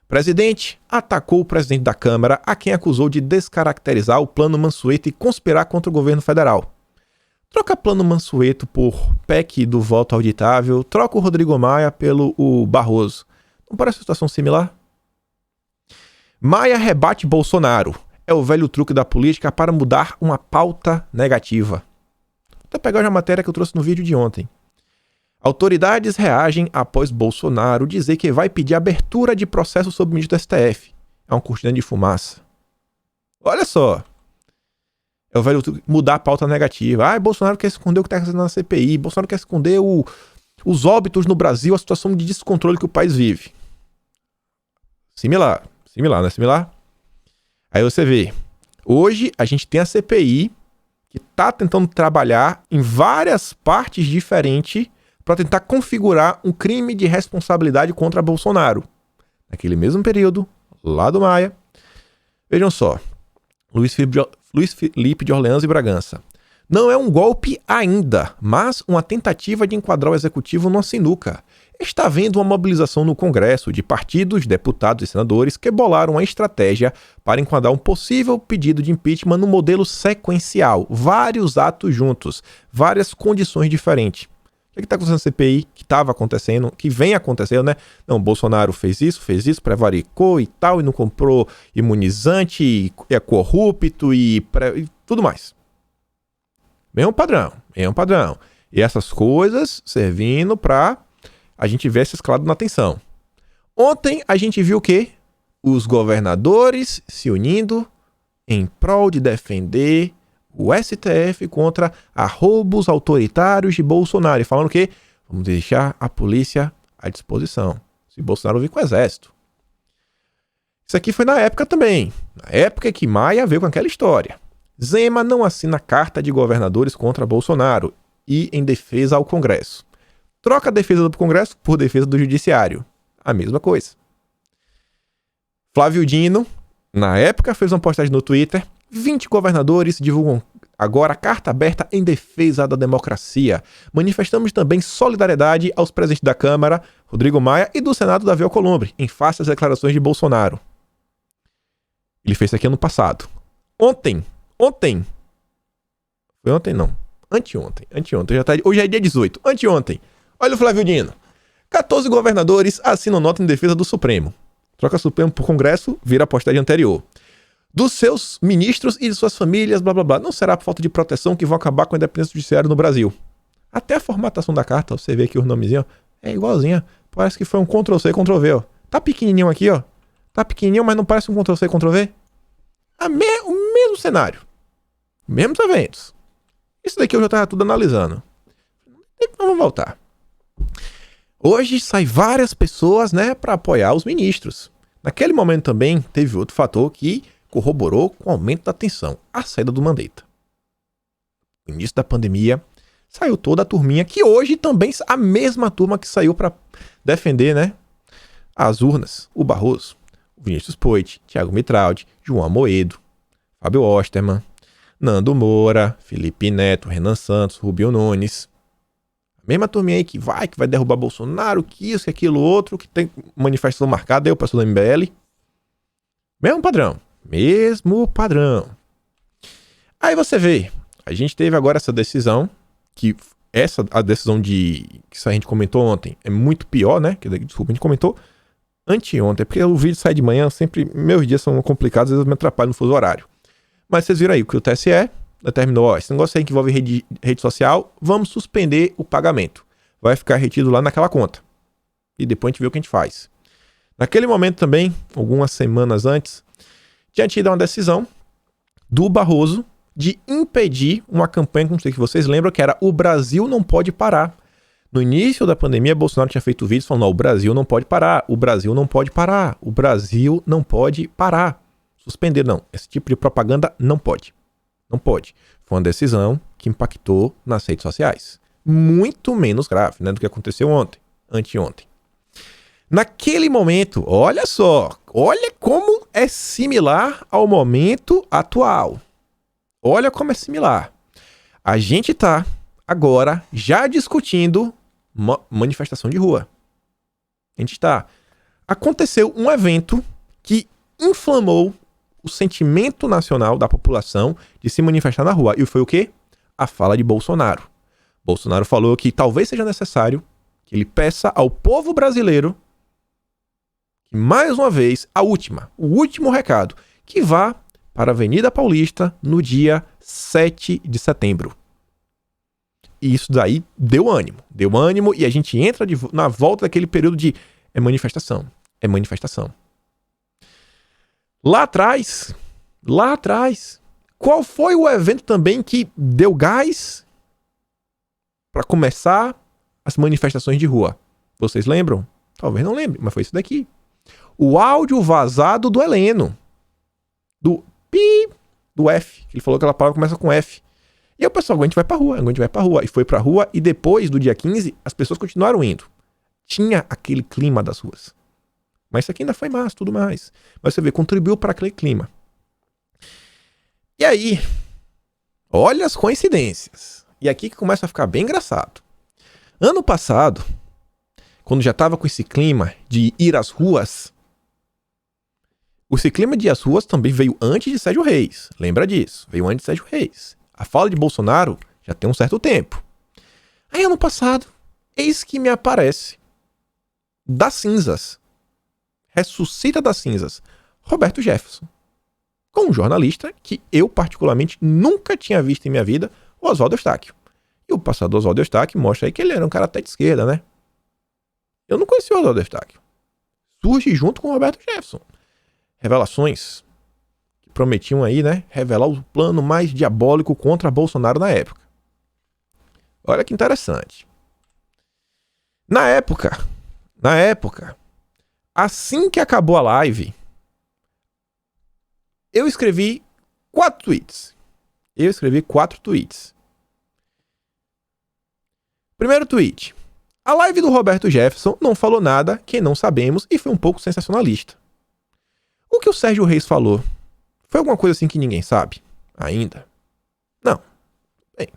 Presidente atacou o presidente da Câmara, a quem acusou de descaracterizar o Plano Mansueto e conspirar contra o governo federal. Troca Plano Mansueto por PEC do voto auditável, troca o Rodrigo Maia pelo Barroso. Não parece uma situação similar? Maia rebate Bolsonaro. É o velho truque da política para mudar uma pauta negativa. Vou pegar a matéria que eu trouxe no vídeo de ontem. Autoridades reagem após Bolsonaro dizer que vai pedir abertura de processo sob o ministro do STF. É uma cortina de fumaça. Olha só. É o velho truque, mudar a pauta negativa. Bolsonaro quer esconder o que está acontecendo na CPI. Bolsonaro quer esconder os óbitos no Brasil, a situação de descontrole que o país vive. Similar, não é similar? Aí você vê, hoje a gente tem a CPI que está tentando trabalhar em várias partes diferentes para tentar configurar um crime de responsabilidade contra Bolsonaro. Naquele mesmo período, lá do Maia, vejam só, Luiz Felipe de Orleans e Bragança. Não é um golpe ainda, mas uma tentativa de enquadrar o executivo numa sinuca. Está havendo uma mobilização no Congresso de partidos, deputados e senadores que bolaram uma estratégia para enquadrar um possível pedido de impeachment no modelo sequencial. Vários atos juntos, várias condições diferentes. O que está acontecendo na CPI, que estava acontecendo, que vem acontecendo, né? Não, Bolsonaro fez isso, prevaricou e tal, e não comprou imunizante, e é corrupto e tudo mais. Mesmo padrão. E essas coisas servindo para a gente ver essa escalada na tensão. Ontem a gente viu o quê? Os governadores se unindo em prol de defender o STF contra arroubos autoritários de Bolsonaro. E falando o quê? Vamos deixar a polícia à disposição. Se Bolsonaro vir com o exército. Isso aqui foi na época também. Na época que Maia veio com aquela história. Zema não assina carta de governadores contra Bolsonaro e em defesa ao Congresso. Troca a defesa do Congresso por defesa do Judiciário. A mesma coisa. Flávio Dino, na época, fez uma postagem no Twitter. 20 governadores divulgam agora carta aberta em defesa da democracia. Manifestamos também solidariedade aos presidentes da Câmara, Rodrigo Maia, e do Senado, Davi Alcolumbre, em face às declarações de Bolsonaro. Ele fez isso aqui ano passado. Ontem. Foi ontem não. Anteontem. Hoje é dia 18. Anteontem. Olha o Flávio Dino. 14 governadores assinam nota em defesa do Supremo. Troca Supremo por Congresso, vira a postagem anterior. dos seus ministros e de suas famílias, blá blá blá. Não será por falta de proteção que vão acabar com a independência judiciária no Brasil. Até a formatação da carta, você vê aqui o nomezinho, é igualzinha. Parece que foi um Ctrl-C, Ctrl-V, ó. Tá pequenininho aqui, ó. Tá pequenininho, mas não parece um Ctrl-C, Ctrl-V? O mesmo cenário. Mesmos eventos. Isso daqui eu já tava tudo analisando. Então vamos voltar. Hoje sai várias pessoas, né, para apoiar os ministros. Naquele momento também teve outro fator que corroborou com o aumento da tensão, a saída do Mandetta. No início da pandemia, saiu toda a turminha, que hoje também, a mesma turma que saiu para defender, né, as urnas, o Barroso, o Vinícius Poit, Thiago Mitraldi, João Amoedo, Fábio Osterman, Nando Moura, Felipe Neto, Renan Santos, Rubio Nunes. A mesma turminha aí que vai derrubar Bolsonaro, que isso, que aquilo, outro, que tem manifestação marcada, aí o pessoal do MBL. Mesmo padrão. Mesmo padrão. Aí você vê, a gente teve agora essa decisão, a decisão que a gente comentou ontem é muito pior, né? Desculpa, a gente comentou anteontem, porque o vídeo sai de manhã, sempre, meus dias são complicados, às vezes eu me atrapalho no fuso horário. Mas vocês viram aí que o TSE determinou, ó, esse negócio aí que envolve rede social, vamos suspender o pagamento. Vai ficar retido lá naquela conta. E depois a gente vê o que a gente faz. Naquele momento também, algumas semanas antes, tinha tido uma decisão do Barroso de impedir uma campanha, não sei se vocês lembram, que era o Brasil não pode parar. No início da pandemia, Bolsonaro tinha feito vídeos falando, não, o Brasil não pode parar, o Brasil não pode parar, o Brasil não pode parar. Suspender, não. Esse tipo de propaganda não pode. Não pode. Foi uma decisão que impactou nas redes sociais. Muito menos grave, né, do que aconteceu anteontem. Naquele momento, olha só, olha como é similar ao momento atual. Olha como é similar. A gente tá agora já discutindo manifestação de rua. A gente tá. Aconteceu um evento que inflamou o sentimento nacional da população de se manifestar na rua. E foi o quê? A fala de Bolsonaro. Bolsonaro falou que talvez seja necessário que ele peça ao povo brasileiro que, mais uma vez, o último recado, que vá para a Avenida Paulista no dia 7 de setembro. E isso daí deu ânimo e a gente entra na volta daquele período de manifestação. Lá atrás, qual foi o evento também que deu gás para começar as manifestações de rua? Vocês lembram? Talvez não lembrem, mas foi isso daqui. O áudio vazado do Heleno. Do pi, do F. Ele falou que aquela palavra começa com F. E aí o pessoal, agora a gente vai pra rua. E foi pra rua e depois do dia 15, as pessoas continuaram indo. Tinha aquele clima das ruas. Mas isso aqui ainda foi massa, tudo mais. Mas você vê, contribuiu para aquele clima. E aí, olha as coincidências. E aqui que começa a ficar bem engraçado. Ano passado, quando já estava com esse clima de ir às ruas, esse clima de ir às ruas também veio antes de Sérgio Reis. Lembra disso? Veio antes de Sérgio Reis. A fala de Bolsonaro já tem um certo tempo. Aí ano passado, eis que me aparece das cinzas. Ressuscita das cinzas, Roberto Jefferson, com um jornalista que eu particularmente nunca tinha visto em minha vida, o Oswaldo Eustáquio. E o passado do Oswaldo Eustáquio mostra aí que ele era um cara até de esquerda, né? Eu não conhecia o Oswaldo Eustáquio. Surge junto com o Roberto Jefferson. Revelações que prometiam aí, né, revelar o plano mais diabólico contra Bolsonaro na época. Olha que interessante. Na época, assim que acabou a live, eu escrevi 4 tweets. Primeiro tweet. A live do Roberto Jefferson não falou nada que não sabemos e foi um pouco sensacionalista. O que o Sérgio Reis falou foi alguma coisa assim que ninguém sabe ainda? Não. Bem.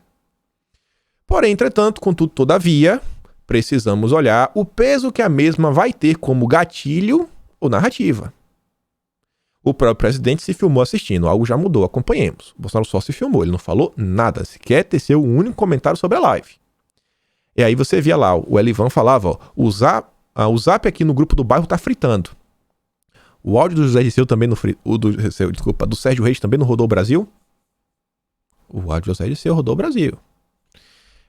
Porém, entretanto, contudo, todavia, precisamos olhar o peso que a mesma vai ter como gatilho ou narrativa. O próprio presidente se filmou assistindo, algo já mudou, acompanhemos. O Bolsonaro só se filmou, ele não falou nada, sequer teceu um único comentário sobre a live. E aí você via lá, o Elivan falava, ó, o zap aqui no grupo do bairro tá fritando. O áudio do José Dirceu também do Sérgio Reis também não rodou o Brasil? O áudio do José Dirceu rodou o Brasil.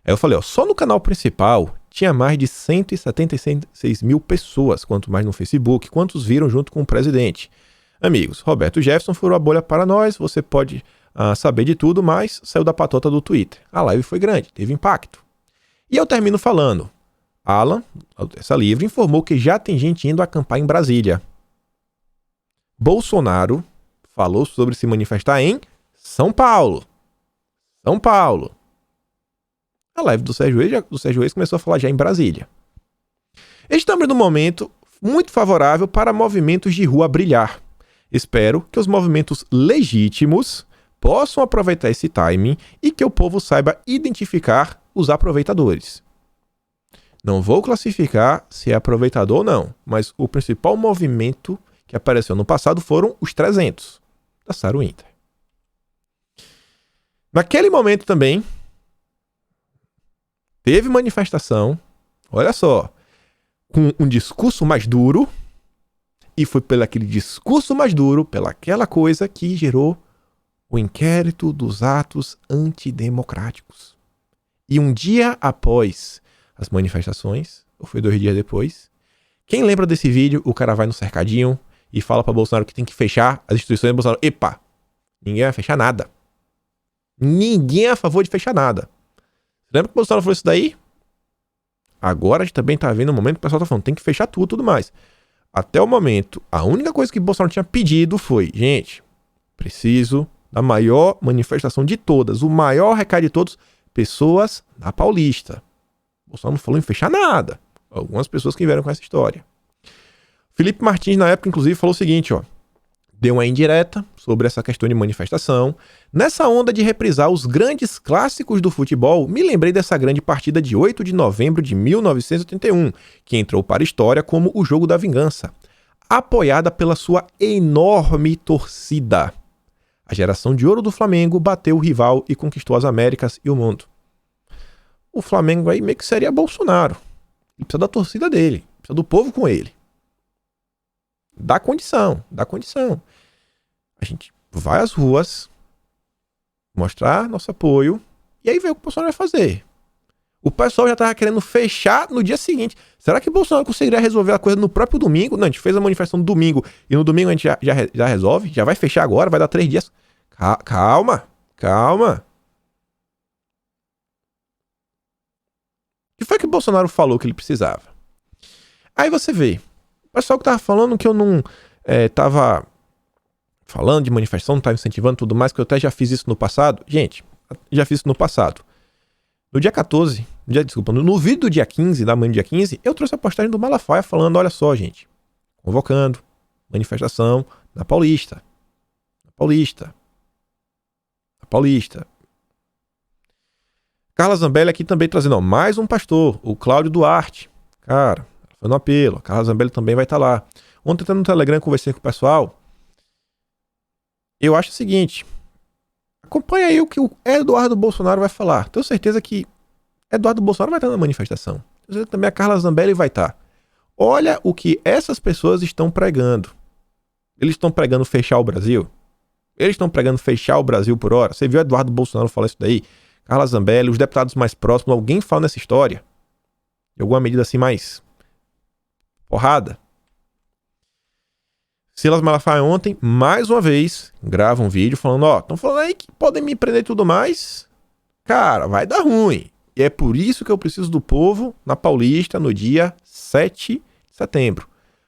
Aí eu falei, ó, só no canal principal tinha mais de 176 mil pessoas, quanto mais no Facebook, quantos viram junto com o presidente. Amigos, Roberto Jefferson furou a bolha para nós, você pode saber de tudo, mas saiu da patota do Twitter. A live foi grande, teve impacto. E eu termino falando, Alan, essa livre, informou que já tem gente indo acampar em Brasília. Bolsonaro falou sobre se manifestar em São Paulo. São Paulo. A live do Sérgio Reis começou a falar já em Brasília. Estamos num momento muito favorável para movimentos de rua brilhar. Espero que os movimentos legítimos possam aproveitar esse timing e que o povo saiba identificar os aproveitadores. Não vou classificar se é aproveitador ou não, mas o principal movimento que apareceu no passado foram os 300 da Sarah Winter. Naquele momento também, teve manifestação, olha só, com um discurso mais duro, e foi pelo aquele discurso mais duro, pelaquela coisa que gerou o inquérito dos atos antidemocráticos. E um dia após as manifestações, ou foi 2 dias depois, quem lembra desse vídeo, o cara vai no cercadinho e fala para Bolsonaro que tem que fechar as instituições, e Bolsonaro, epa, ninguém vai fechar nada. Ninguém é a favor de fechar nada. Lembra que o Bolsonaro falou isso daí? Agora a gente também tá vendo um momento que o pessoal tá falando, tem que fechar tudo mais. Até o momento, a única coisa que o Bolsonaro tinha pedido foi, gente, preciso da maior manifestação de todas, o maior recado de todos, pessoas na Paulista. O Bolsonaro não falou em fechar nada. Algumas pessoas que vieram com essa história. Felipe Martins, na época, inclusive, falou o seguinte, ó, deu uma indireta sobre essa questão de manifestação. Nessa onda de reprisar os grandes clássicos do futebol, me lembrei dessa grande partida de 8 de novembro de 1981, que entrou para a história como o Jogo da Vingança, apoiada pela sua enorme torcida. A geração de ouro do Flamengo bateu o rival e conquistou as Américas e o mundo. O Flamengo aí meio que seria Bolsonaro. Ele precisa da torcida dele, precisa do povo com ele. Dá condição. A gente vai às ruas, mostrar nosso apoio, e aí vê o que o Bolsonaro vai fazer. O pessoal já estava querendo fechar no dia seguinte. Será que o Bolsonaro conseguiria resolver a coisa no próprio domingo? Não, a gente fez a manifestação no domingo, e no domingo a gente já resolve, já vai fechar agora, vai dar 3 dias. Calma. O que foi que o Bolsonaro falou que ele precisava? Aí você vê, o pessoal que tava falando que eu não tava falando de manifestação, não tava incentivando tudo mais, que eu até já fiz isso no passado. Gente, já fiz isso no passado. No dia 14, no vídeo do dia 15, da manhã do dia 15, eu trouxe a postagem do Malafaia falando, olha só, gente, convocando manifestação na Paulista. Carla Zambelli aqui também trazendo, ó, mais um pastor, o Cláudio Duarte. Cara, foi no apelo, a Carla Zambelli também vai estar lá. Ontem no Telegram conversei com o pessoal. Eu acho o seguinte, acompanha aí o que o Eduardo Bolsonaro vai falar. Tenho certeza que Eduardo Bolsonaro vai estar na manifestação. Tenho certeza que também a Carla Zambelli vai estar. Olha o que essas pessoas estão pregando. Eles estão pregando fechar o Brasil? Eles estão pregando fechar o Brasil por hora? Você viu Eduardo Bolsonaro falar isso daí? Carla Zambelli, os deputados mais próximos, alguém fala nessa história? De alguma medida assim mais porrada? Silas Malafaia ontem, mais uma vez, grava um vídeo falando, ó, estão falando aí que podem me prender e tudo mais. Cara, vai dar ruim. E é por isso que eu preciso do povo na Paulista no dia 7 de setembro.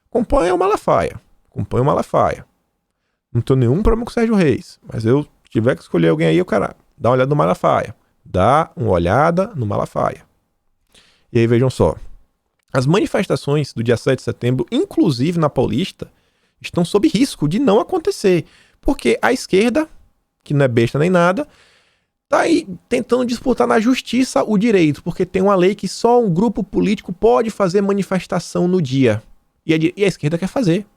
Acompanha o Malafaia. Não tenho nenhum problema com o Sérgio Reis. Mas eu tiver que escolher alguém aí, eu, cara, dá uma olhada no Malafaia. E aí vejam só. As manifestações do dia 7 de setembro, inclusive na Paulista, estão sob risco de não acontecer. Porque a esquerda, que não é besta nem nada, tá aí tentando disputar na justiça o direito. Porque tem uma lei que só um grupo político pode fazer manifestação no dia. E a esquerda quer fazer.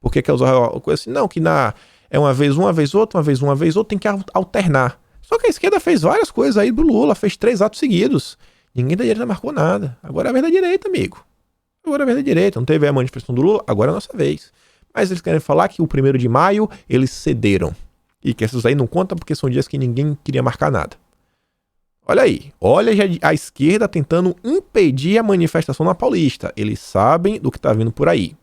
Porque quer usar uma coisa assim, não, que é uma vez outra, tem que alternar. Só que a esquerda fez várias coisas aí do Lula, fez 3 atos seguidos. Ninguém da direita marcou nada. Agora é a vez da direita, amigo. Não teve a manifestação do Lula, agora é a nossa vez. Mas eles querem falar que o 1º de maio eles cederam. E que esses aí não contam porque são dias que ninguém queria marcar nada. Olha aí, olha já a esquerda tentando impedir a manifestação na Paulista. Eles sabem do que tá vindo por aí.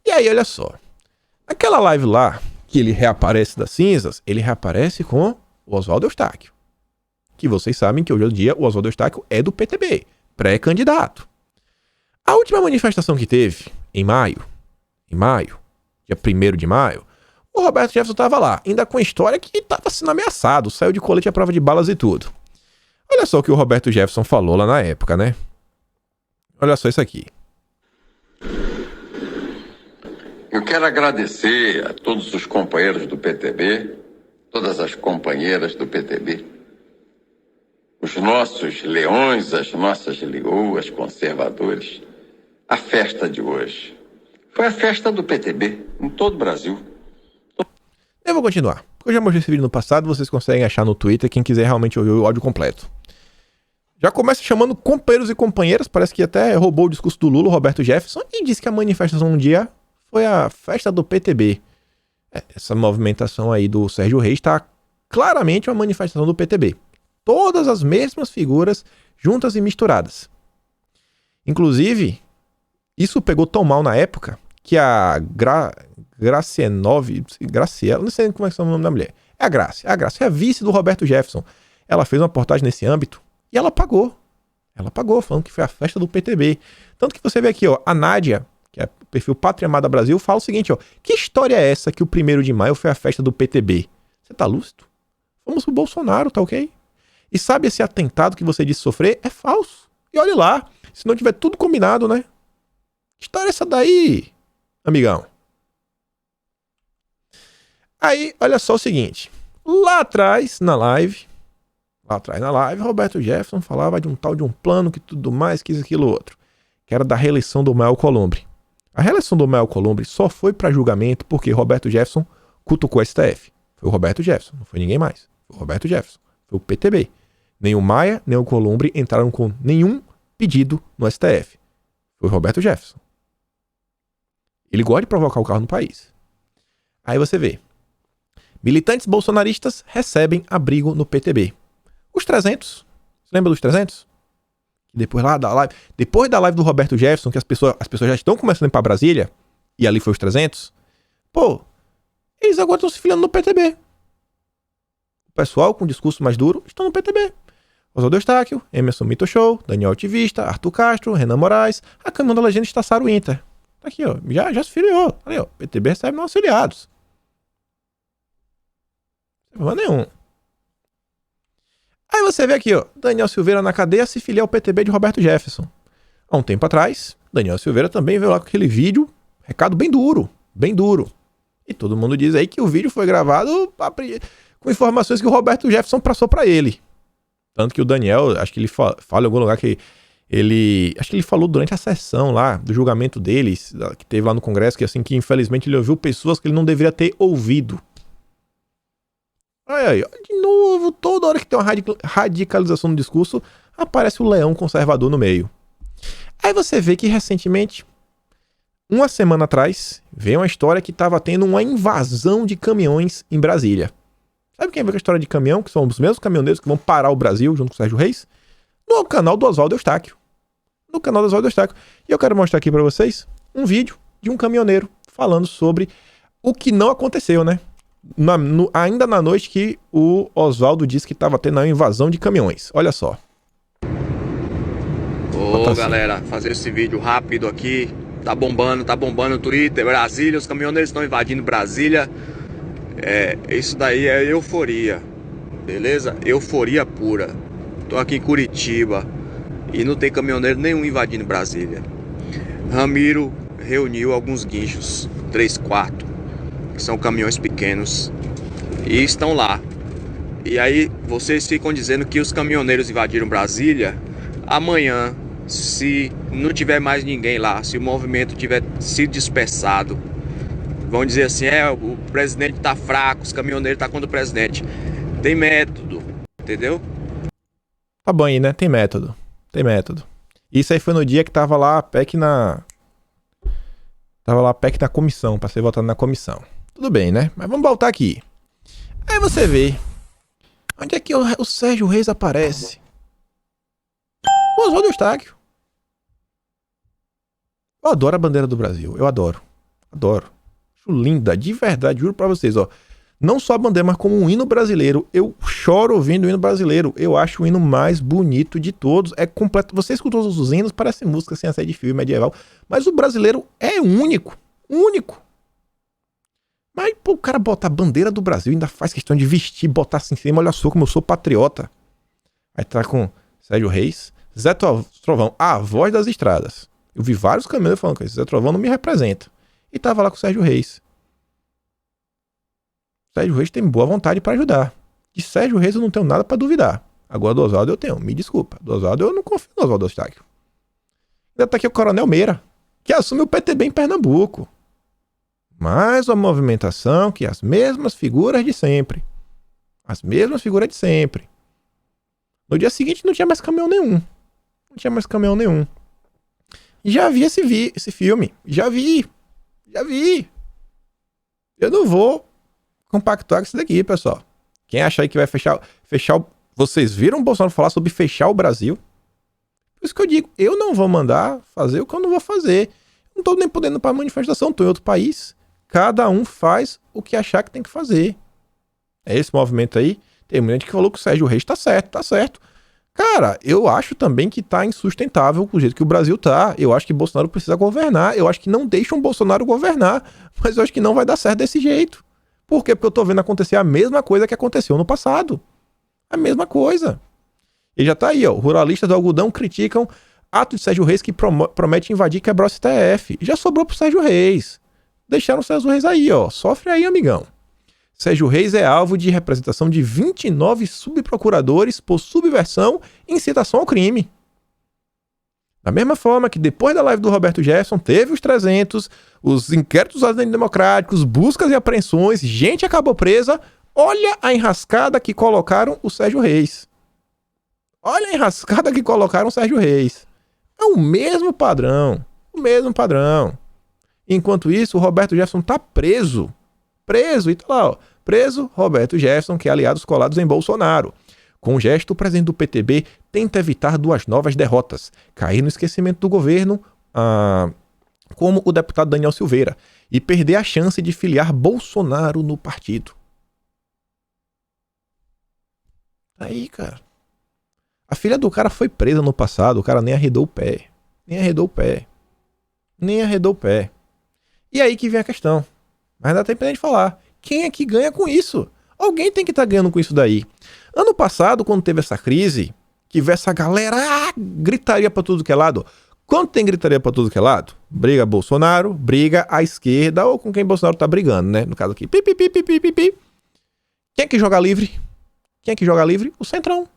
E aí, olha só. Aquela live lá, que ele reaparece das cinzas, ele reaparece com o Oswaldo Eustáquio. Que vocês sabem que hoje em dia o Oswaldo Eustáquio é do PTB, pré-candidato. A última manifestação que teve, em maio, dia 1º de maio, o Roberto Jefferson estava lá, ainda com a história que estava sendo ameaçado, saiu de colete à prova de balas e tudo. Olha só o que o Roberto Jefferson falou lá na época, né? Olha só isso aqui. Eu quero agradecer a todos os companheiros do PTB, todas as companheiras do PTB, os nossos leões, as nossas leoas, conservadores. A festa de hoje foi a festa do PTB em todo o Brasil. Eu vou continuar. Eu já mostrei esse vídeo no passado, vocês conseguem achar no Twitter, quem quiser realmente ouvir o áudio completo. Já começa chamando companheiros e companheiras, parece que até roubou o discurso do Lula, o Roberto Jefferson, e disse que a manifestação um dia foi a festa do PTB. Essa movimentação aí do Sérgio Reis está claramente uma manifestação do PTB. Todas as mesmas figuras juntas e misturadas. Inclusive, isso pegou tão mal na época que a Graciela, não sei como é que é o nome da mulher. É a Graça, é a vice do Roberto Jefferson. Ela fez uma reportagem nesse âmbito e ela pagou. Falando que foi a festa do PTB. Tanto que você vê aqui, ó, a Nádia, que é o perfil Pátria Amada Brasil, fala o seguinte, ó. Que história é essa que o 1º de maio foi a festa do PTB? Você tá lúcido? Vamos pro Bolsonaro, tá ok? E sabe esse atentado que você disse sofrer? É falso. E olha lá, se não tiver tudo combinado, né? Que história é essa daí, amigão? Aí, olha só o seguinte. Lá atrás, na live, Roberto Jefferson falava de um tal de um plano que tudo mais, que isso, aquilo, outro. Que era da reeleição do Mel Colombre. A reeleição do Mel Colombre só foi para julgamento porque Roberto Jefferson cutucou o STF. Foi o Roberto Jefferson, não foi ninguém mais. Foi o Roberto Jefferson, foi o PTB. Nem o Maia, nem o Colombre entraram com nenhum pedido no STF. Foi o Roberto Jefferson. Ele gosta de provocar o carro no país. Aí você vê. Militantes bolsonaristas recebem abrigo no PTB. Os 300. Você lembra dos 300? Depois da live do Roberto Jefferson, que as pessoas já estão começando a ir pra Brasília, e ali foi os 300, pô, eles agora estão se filiando no PTB. O pessoal com discurso mais duro estão no PTB. Oswaldo Eustáquio, Emerson Mito Show, Daniel Ativista, Arthur Castro, Renan Moraes, a caminhão da legenda está Saro Inter. Tá aqui, ó, já se filiou. Olha aí, ó, PTB recebe novos afiliados. Sem problema nenhum. Aí você vê aqui, ó, Daniel Silveira na cadeia se filia ao PTB de Roberto Jefferson. Há um tempo atrás, Daniel Silveira também veio lá com aquele vídeo, recado bem duro. E todo mundo diz aí que o vídeo foi gravado com informações que o Roberto Jefferson passou pra ele. Tanto que o Daniel, acho que ele fala em algum lugar que acho que ele falou durante a sessão lá, do julgamento deles, que teve lá no Congresso, que assim, que infelizmente ele ouviu pessoas que ele não deveria ter ouvido. Aí, de novo, toda hora que tem uma radicalização no discurso, aparece o leão conservador no meio. Aí você vê que recentemente, uma semana atrás, veio uma história que estava tendo uma invasão de caminhões em Brasília. Sabe quem veio com a história de caminhão, que são os mesmos caminhoneiros que vão parar o Brasil junto com o Sérgio Reis? No canal do Oswaldo Eustáquio. E eu quero mostrar aqui pra vocês um vídeo de um caminhoneiro falando sobre o que não aconteceu, né? Ainda na noite que o Oswaldo disse que estava tendo uma invasão de caminhões. Olha só. Ô galera, fazer esse vídeo rápido aqui. Tá bombando no Twitter. Brasília, os caminhoneiros estão invadindo Brasília. Isso daí é euforia. Beleza? Euforia pura. Tô aqui em Curitiba e não tem caminhoneiro nenhum invadindo Brasília. Ramiro reuniu alguns guinchos, 3, 4, que são caminhões pequenos, e estão lá. E aí vocês ficam dizendo que os caminhoneiros invadiram Brasília. Amanhã, se não tiver mais ninguém lá, se o movimento tiver sido dispersado, vão dizer assim, o presidente tá fraco, os caminhoneiros tá contra o presidente. Tem método, entendeu? Tá bom aí, né? Tem método. Isso aí foi no dia que tava lá a PEC Tava lá a PEC na comissão, pra ser votado na comissão. Tudo bem, né? Mas vamos voltar aqui. Aí você vê. Onde é que o Sérgio Reis aparece? O Oswaldo Eustáquio. Eu adoro a bandeira do Brasil. Eu adoro. Adoro. Acho linda, de verdade, juro pra vocês, ó. Não só a bandeira, mas como um hino brasileiro. Eu choro ouvindo o hino brasileiro. Eu acho o hino mais bonito de todos. É completo. Você escutou os hinos, parece música sem assim, a de filme medieval. Mas o brasileiro é único. Único. Mas, pô, o cara bota a bandeira do Brasil, ainda faz questão de vestir, botar assim em cima. Olha só como eu sou patriota. Aí tá com Sérgio Reis, Zé Trovão, a voz das estradas. Eu vi vários caminhões falando que esse Zé Trovão não me representa. E tava lá com o Sérgio Reis. Sérgio Reis tem boa vontade pra ajudar. De Sérgio Reis eu não tenho nada pra duvidar. Agora do Oswaldo eu tenho, me desculpa. Do Oswaldo eu não confio no Oswaldo Eustáquio. Ainda tá aqui o Coronel Meira, que assume o PTB em Pernambuco. Mais uma movimentação que as mesmas figuras de sempre. As mesmas figuras de sempre. No dia seguinte não tinha mais caminhão nenhum. Não tinha mais caminhão nenhum. Já vi esse filme. Já vi. Eu não vou compactuar com isso daqui, pessoal. Quem acha aí que vai fechar Vocês viram o Bolsonaro falar sobre fechar o Brasil? Por isso que eu digo, eu não vou mandar fazer o que eu não vou fazer. Não tô nem podendo ir pra manifestação, tô em outro país. Cada um faz o que achar que tem que fazer. É esse movimento aí. Tem muita gente que falou que o Sérgio Reis tá certo. Cara, eu acho também que tá insustentável o jeito que o Brasil tá. Eu acho que Bolsonaro precisa governar. Eu acho que não deixam Bolsonaro governar. Mas eu acho que não vai dar certo desse jeito. Por quê? Porque eu tô vendo acontecer a mesma coisa que aconteceu no passado. A mesma coisa. E já tá aí, ó. Ruralistas do algodão criticam ato de Sérgio Reis que promete invadir e quebrar o STF. Já sobrou pro Sérgio Reis. Deixaram o Sérgio Reis aí, ó. Sofre aí, amigão. Sérgio Reis é alvo de representação de 29 subprocuradores por subversão e incitação ao crime. Da mesma forma que depois da live do Roberto Jefferson, teve os 300, os inquéritos antidemocráticos, buscas e apreensões, gente acabou presa. Olha a enrascada que colocaram o Sérgio Reis. Olha a enrascada que colocaram o Sérgio Reis. É o mesmo padrão. O mesmo padrão. Enquanto isso, o Roberto Jefferson tá preso. E tá lá, ó. Preso, Roberto Jefferson, que é aliados colados em Bolsonaro. Com o gesto, o presidente do PTB tenta evitar duas novas derrotas. Cair no esquecimento do governo, como o deputado Daniel Silveira, e perder a chance de filiar Bolsonaro no partido. Aí, cara. A filha do cara foi presa no passado, o cara nem arredou o pé. E aí que vem a questão. Mas ainda tem pra gente falar. Quem é que ganha com isso? Alguém tem que estar ganhando com isso daí. Ano passado, quando teve essa crise, que veio essa galera, gritaria pra tudo que é lado. Quando tem gritaria pra tudo que é lado, briga Bolsonaro, briga a esquerda, ou com quem Bolsonaro tá brigando, né? No caso aqui, pi. Quem é que joga livre? O Centrão.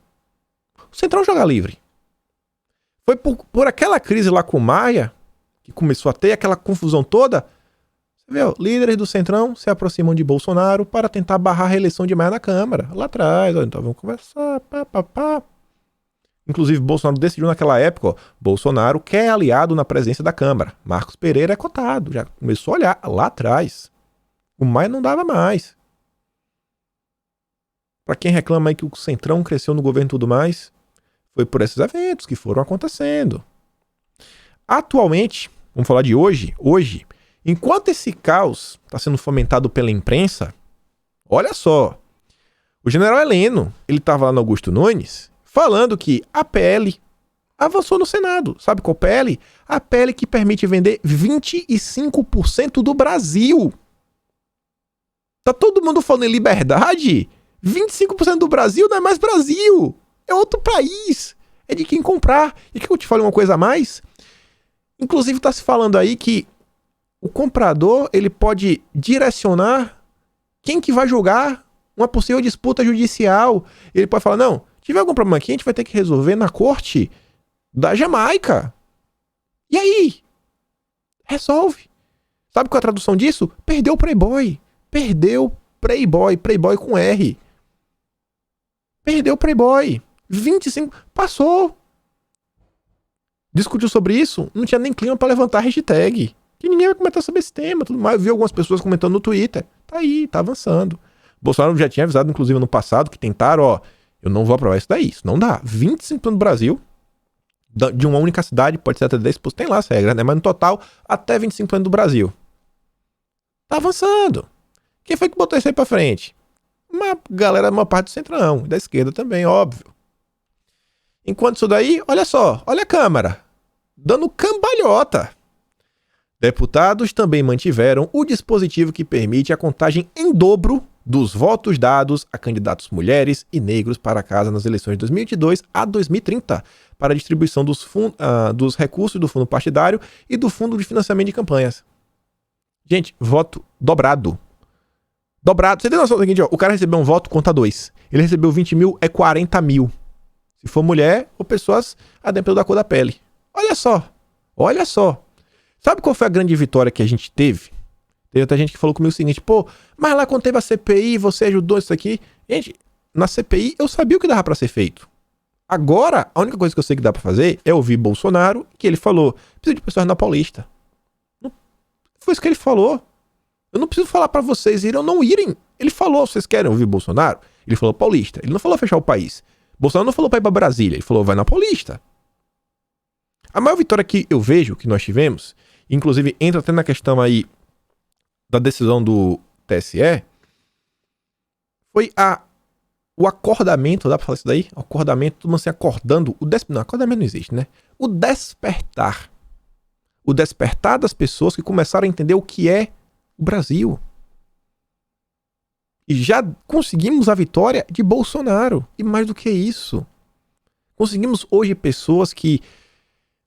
O Centrão joga livre. Foi por aquela crise lá com o Maia, que começou a ter aquela confusão toda. Você vê, ó, líderes do Centrão se aproximam de Bolsonaro para tentar barrar a reeleição de Maia na Câmara. Lá atrás, ó, então vamos conversar, pá. Inclusive, Bolsonaro decidiu naquela época, ó, Bolsonaro quer aliado na presidência da Câmara. Marcos Pereira é cotado, já começou a olhar lá atrás. O Maia não dava mais. Para quem reclama aí que o Centrão cresceu no governo e tudo mais, foi por esses eventos que foram acontecendo. Atualmente, vamos falar de hoje, enquanto esse caos está sendo fomentado pela imprensa, olha só, o general Heleno, ele estava lá no Augusto Nunes, falando que a PL avançou no Senado. Sabe qual PL? A PL que permite vender 25% do Brasil. Tá todo mundo falando em liberdade? 25% do Brasil não é mais Brasil. É outro país. É de quem comprar. E quer que eu te fale uma coisa a mais? Inclusive tá se falando aí que o comprador, ele pode direcionar quem que vai julgar uma possível disputa judicial. Ele pode falar, não, tiver algum problema aqui, a gente vai ter que resolver na corte da Jamaica. E aí? Resolve. Sabe qual é a tradução disso? Perdeu o Playboy. Playboy com R. Perdeu o Playboy. 25, passou. Discutiu sobre isso, não tinha nem clima pra levantar a hashtag. Que ninguém vai comentar sobre esse tema, tudo mais. Eu vi algumas pessoas comentando no Twitter. Tá aí, tá avançando. Bolsonaro já tinha avisado, inclusive, no passado, que tentaram, eu não vou aprovar isso daí. Isso não dá. 25% do Brasil, de uma única cidade, pode ser até 10%, tem lá as regras, né? Mas no total, até 25% do Brasil. Tá avançando. Quem foi que botou isso aí pra frente? Uma galera, uma parte do centrão, da esquerda também, óbvio. Enquanto isso daí, olha só, olha a Câmara, dando cambalhota. Deputados também mantiveram o dispositivo que permite a contagem em dobro dos votos dados a candidatos mulheres e negros para casa nas eleições de 2022 a 2030, para a distribuição dos recursos do fundo partidário e do fundo de financiamento de campanhas. Gente, voto dobrado. Dobrado. Você tem noção do seguinte, o cara recebeu um voto, conta 2. Ele recebeu 20 mil, é 40 mil. Se for mulher ou pessoas a depender da cor da pele. Olha só. Olha só. Sabe qual foi a grande vitória que a gente teve? Teve até gente que falou comigo o seguinte, mas lá quando teve a CPI, você ajudou isso aqui. Gente, na CPI eu sabia o que dava pra ser feito. Agora, a única coisa que eu sei que dá pra fazer é ouvir Bolsonaro, que ele falou, precisa de pessoas na Paulista. Foi isso que ele falou. Eu não preciso falar pra vocês irem ou não irem. Ele falou, vocês querem ouvir Bolsonaro? Ele falou Paulista. Ele não falou fechar o país. Bolsonaro não falou pra ir pra Brasília. Ele falou, vai na Paulista. A maior vitória que eu vejo, que nós tivemos, inclusive entra até na questão aí da decisão do TSE, foi o acordamento, dá pra falar isso daí? O acordamento, todo mundo se acordando. Não, acordamento não existe, né? O despertar. O despertar das pessoas que começaram a entender o que é o Brasil. E já conseguimos a vitória de Bolsonaro. E mais do que isso, conseguimos hoje pessoas que,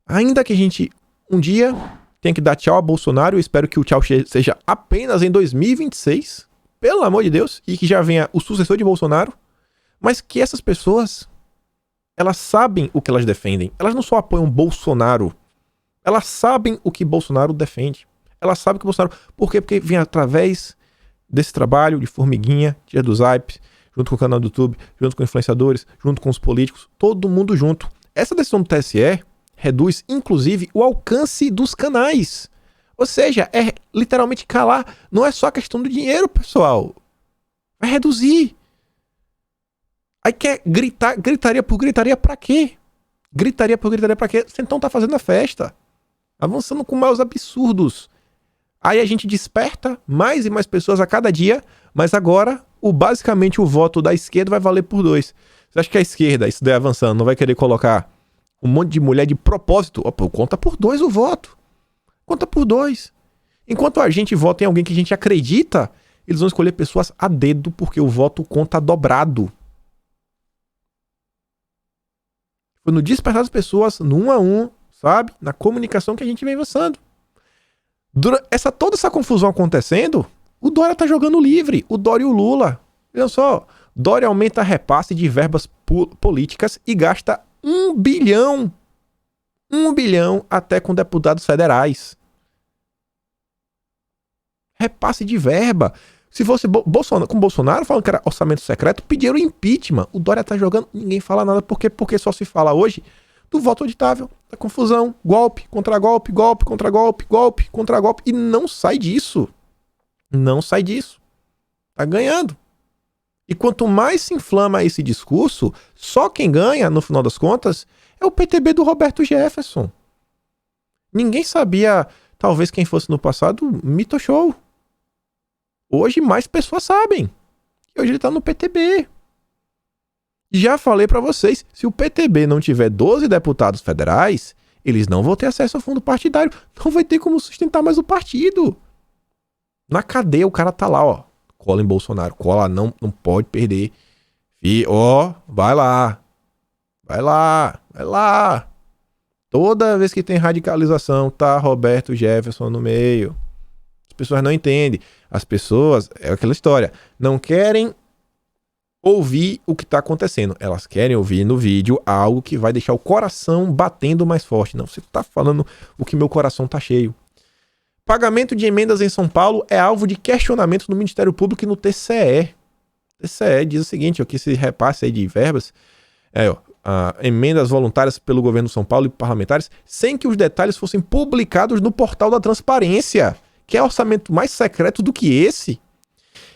ainda que a gente um dia tenha que dar tchau a Bolsonaro, eu espero que o tchau seja apenas em 2026, pelo amor de Deus, e que já venha o sucessor de Bolsonaro, mas que essas pessoas, elas sabem o que elas defendem. Elas não só apoiam Bolsonaro, elas sabem o que Bolsonaro defende. Elas sabem que Bolsonaro... Por quê? Porque vem através desse trabalho de formiguinha, Dia dos Hypes, junto com o canal do YouTube, junto com influenciadores, junto com os políticos, todo mundo junto. Essa decisão do TSE reduz, inclusive, o alcance dos canais. Ou seja, é literalmente calar. Não é só a questão do dinheiro, pessoal. Vai reduzir. Aí quer gritar, gritaria por gritaria pra quê? Gritaria por gritaria pra quê? Você então tá fazendo a festa. Avançando com maus absurdos. Aí a gente desperta mais e mais pessoas a cada dia, mas agora, basicamente, o voto da esquerda vai valer por 2. Você acha que a esquerda, isso daí avançando, não vai querer colocar um monte de mulher de propósito? Conta por 2 o voto. Conta por 2. Enquanto a gente vota em alguém que a gente acredita, eles vão escolher pessoas a dedo, porque o voto conta dobrado. Foi no despertar das pessoas, no 1 a 1, sabe? Na comunicação que a gente vem avançando. Toda essa confusão acontecendo, o Dória tá jogando livre. O Dória e o Lula. Olha só. Dória aumenta repasse de verbas políticas e gasta 1 bilhão. 1 bilhão até com deputados federais. Repasse de verba. Se fosse com Bolsonaro falando que era orçamento secreto, pediram impeachment. O Dória tá jogando, ninguém fala nada. Por quê? Porque só se fala hoje do voto auditável, da confusão, golpe, contra golpe, golpe, contra golpe, golpe, contra golpe. E não sai disso. Não sai disso. Tá ganhando. E quanto mais se inflama esse discurso, só quem ganha, no final das contas, é o PTB do Roberto Jefferson. Ninguém sabia, talvez quem fosse no passado, Mito Show. Hoje mais pessoas sabem. E hoje ele tá no PTB. Já falei pra vocês, se o PTB não tiver 12 deputados federais, eles não vão ter acesso ao fundo partidário. Não vai ter como sustentar mais o partido. Na cadeia o cara tá lá, ó. Cola em Bolsonaro. Cola, não pode perder. Vai lá. Vai lá. Vai lá. Toda vez que tem radicalização, tá Roberto Jefferson no meio. As pessoas não entendem. As pessoas, é aquela história, não querem ouvir o que está acontecendo. Elas querem ouvir no vídeo algo que vai deixar o coração batendo mais forte. Não, você está falando o que meu coração está cheio. Pagamento de emendas em São Paulo é alvo de questionamento no Ministério Público e no TCE. O TCE diz o seguinte, ó, que esse repasse aí de verbas, emendas voluntárias pelo governo de São Paulo e parlamentares, sem que os detalhes fossem publicados no portal da transparência. Que é orçamento mais secreto do que esse?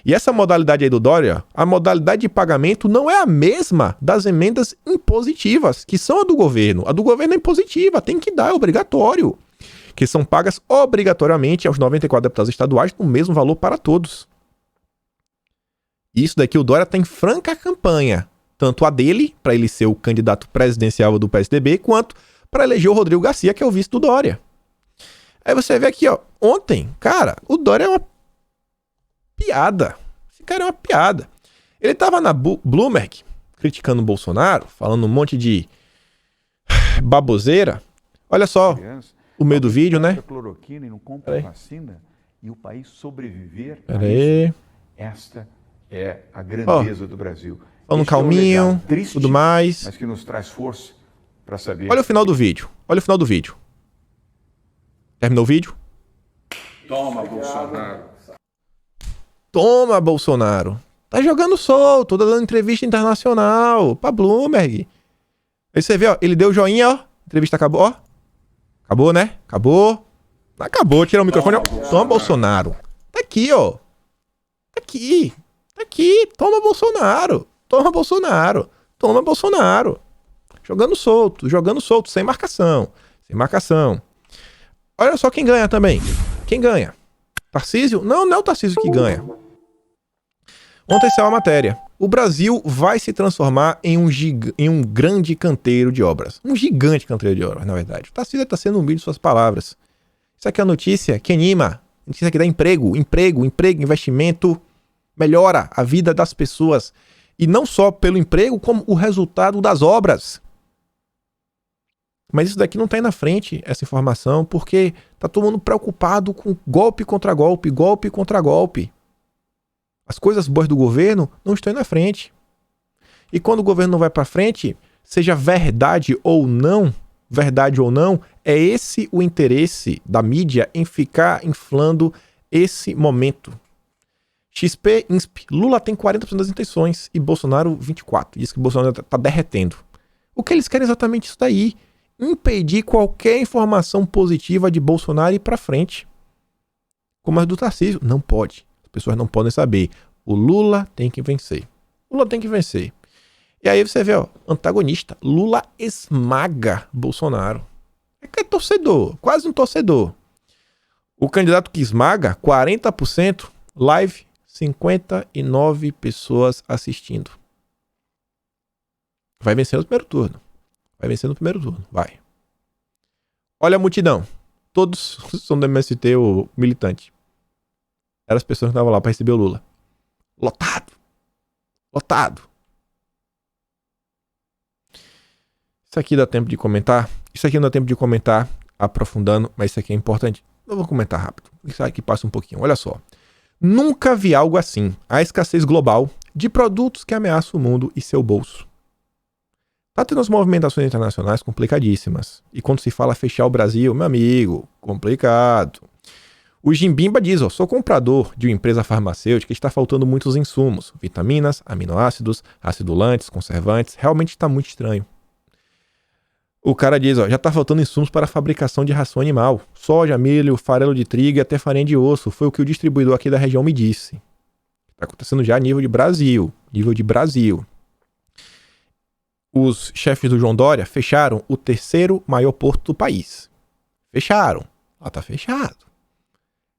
E essa modalidade aí do Dória, a modalidade de pagamento não é a mesma das emendas impositivas, que são a do governo. A do governo é impositiva, tem que dar, é obrigatório. Que são pagas obrigatoriamente aos 94 deputados estaduais no mesmo valor para todos. Isso daqui o Dória está em franca campanha. Tanto a dele, para ele ser o candidato presidencial do PSDB, quanto para eleger o Rodrigo Garcia, que é o vice do Dória. Aí você vê aqui, ó, ontem, cara, o Dória é uma piada. Esse cara é uma piada. Ele tava na Bloomberg, criticando o Bolsonaro, falando um monte de baboseira. Olha só o meio do vídeo, né? Cloroquina e não compra vacina e o país sobreviver. Peraí. Esta é a grandeza do Brasil. Falando calminho, triste, tudo mais. Mas que nos traz força para saber. Olha o final do vídeo. Olha o final do vídeo. Terminou o vídeo? Toma, Bolsonaro. Toma, Bolsonaro. Tá jogando solto, tá dando entrevista internacional pra Bloomberg. Aí você vê, ó, ele deu joinha, ó. A entrevista acabou, ó. Acabou, né? Acabou. Acabou, tira o microfone, ó. Toma, Bolsonaro. Tá aqui, ó. Tá aqui. Tá aqui. Toma, Bolsonaro. Toma, Bolsonaro. Toma, Bolsonaro. Jogando solto, sem marcação. Sem marcação. Olha só quem ganha também. Quem ganha? Tarcísio? Não é o Tarcísio que ganha. Ontem saiu a matéria. O Brasil vai se transformar em um grande canteiro de obras. Um gigante canteiro de obras, na verdade. O Tarcísio está sendo humilde de suas palavras. Isso aqui é a notícia que anima. Notícia que dá emprego, investimento. Melhora a vida das pessoas. E não só pelo emprego, como o resultado das obras. Mas isso daqui não está aí na frente, essa informação, porque tá todo mundo preocupado com golpe contra golpe, golpe contra golpe. As coisas boas do governo não estão aí na frente. E quando o governo não vai para frente, seja verdade ou não, é esse o interesse da mídia em ficar inflando esse momento. XP, INSP, Lula tem 40% das intenções e Bolsonaro 24%. Diz que Bolsonaro tá derretendo. O que eles querem é exatamente isso daí. Impedir qualquer informação positiva de Bolsonaro ir pra frente. Como as do Tarcísio. Não pode. As pessoas não podem saber. O Lula tem que vencer. Lula tem que vencer. E aí você vê, ó, antagonista. Lula esmaga Bolsonaro. É que é torcedor. Quase um torcedor. O candidato que esmaga, 40%, live, 59 pessoas assistindo. Vai vencer no primeiro turno. Vai. Olha a multidão. Todos são do MST ou militante. Eram as pessoas que estavam lá para receber o Lula. Lotado. Isso aqui dá tempo de comentar. Isso aqui não dá tempo de comentar aprofundando, mas isso aqui é importante. Eu vou comentar rápido. Isso aqui passa um pouquinho. Olha só. Nunca vi algo assim. A escassez global de produtos que ameaçam o mundo e seu bolso. Tá tendo as movimentações internacionais complicadíssimas. E quando se fala fechar o Brasil, meu amigo, complicado. O Jimbimba diz, ó, sou comprador de uma empresa farmacêutica e está faltando muitos insumos. Vitaminas, aminoácidos, acidulantes, conservantes. Realmente está muito estranho. O cara diz, ó, já está faltando insumos para a fabricação de ração animal. Soja, milho, farelo de trigo e até farinha de osso. Foi o que o distribuidor aqui da região me disse. Está acontecendo já a nível de Brasil. Os chefes do João Dória fecharam o terceiro maior porto do país. Fecharam. Lá tá fechado.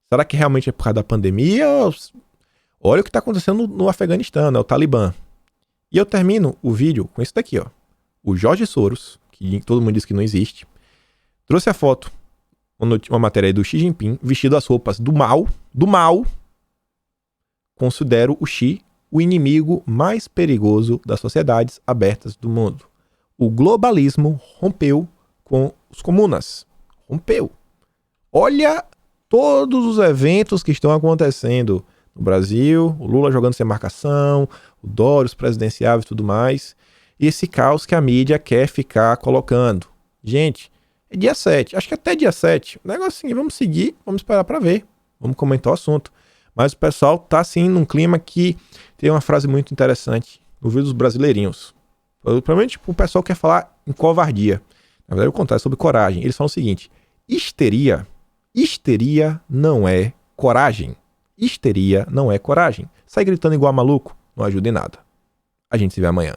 Será que realmente é por causa da pandemia? Olha o que está acontecendo no Afeganistão, né? O Talibã. E eu termino o vídeo com isso daqui, ó. O Jorge Soros, que todo mundo diz que não existe, trouxe a foto, uma matéria aí do Xi Jinping, vestido as roupas do mal. Considero o Xi o inimigo mais perigoso das sociedades abertas do mundo. O globalismo rompeu com os comunas. Rompeu. Olha todos os eventos que estão acontecendo no Brasil, o Lula jogando sem marcação, o Dória, os presidenciáveis e tudo mais, e esse caos que a mídia quer ficar colocando. Gente, é dia 7, acho que até dia 7, o negócio assim, vamos seguir, vamos esperar para ver, vamos comentar o assunto. Mas o pessoal tá assim num clima que tem uma frase muito interessante no vídeo dos brasileirinhos. Provavelmente o pessoal quer falar em covardia. Na verdade, o contrário, é sobre coragem. Eles falam o seguinte: histeria não é coragem. Histeria não é coragem. Sai gritando igual maluco, não ajuda em nada. A gente se vê amanhã.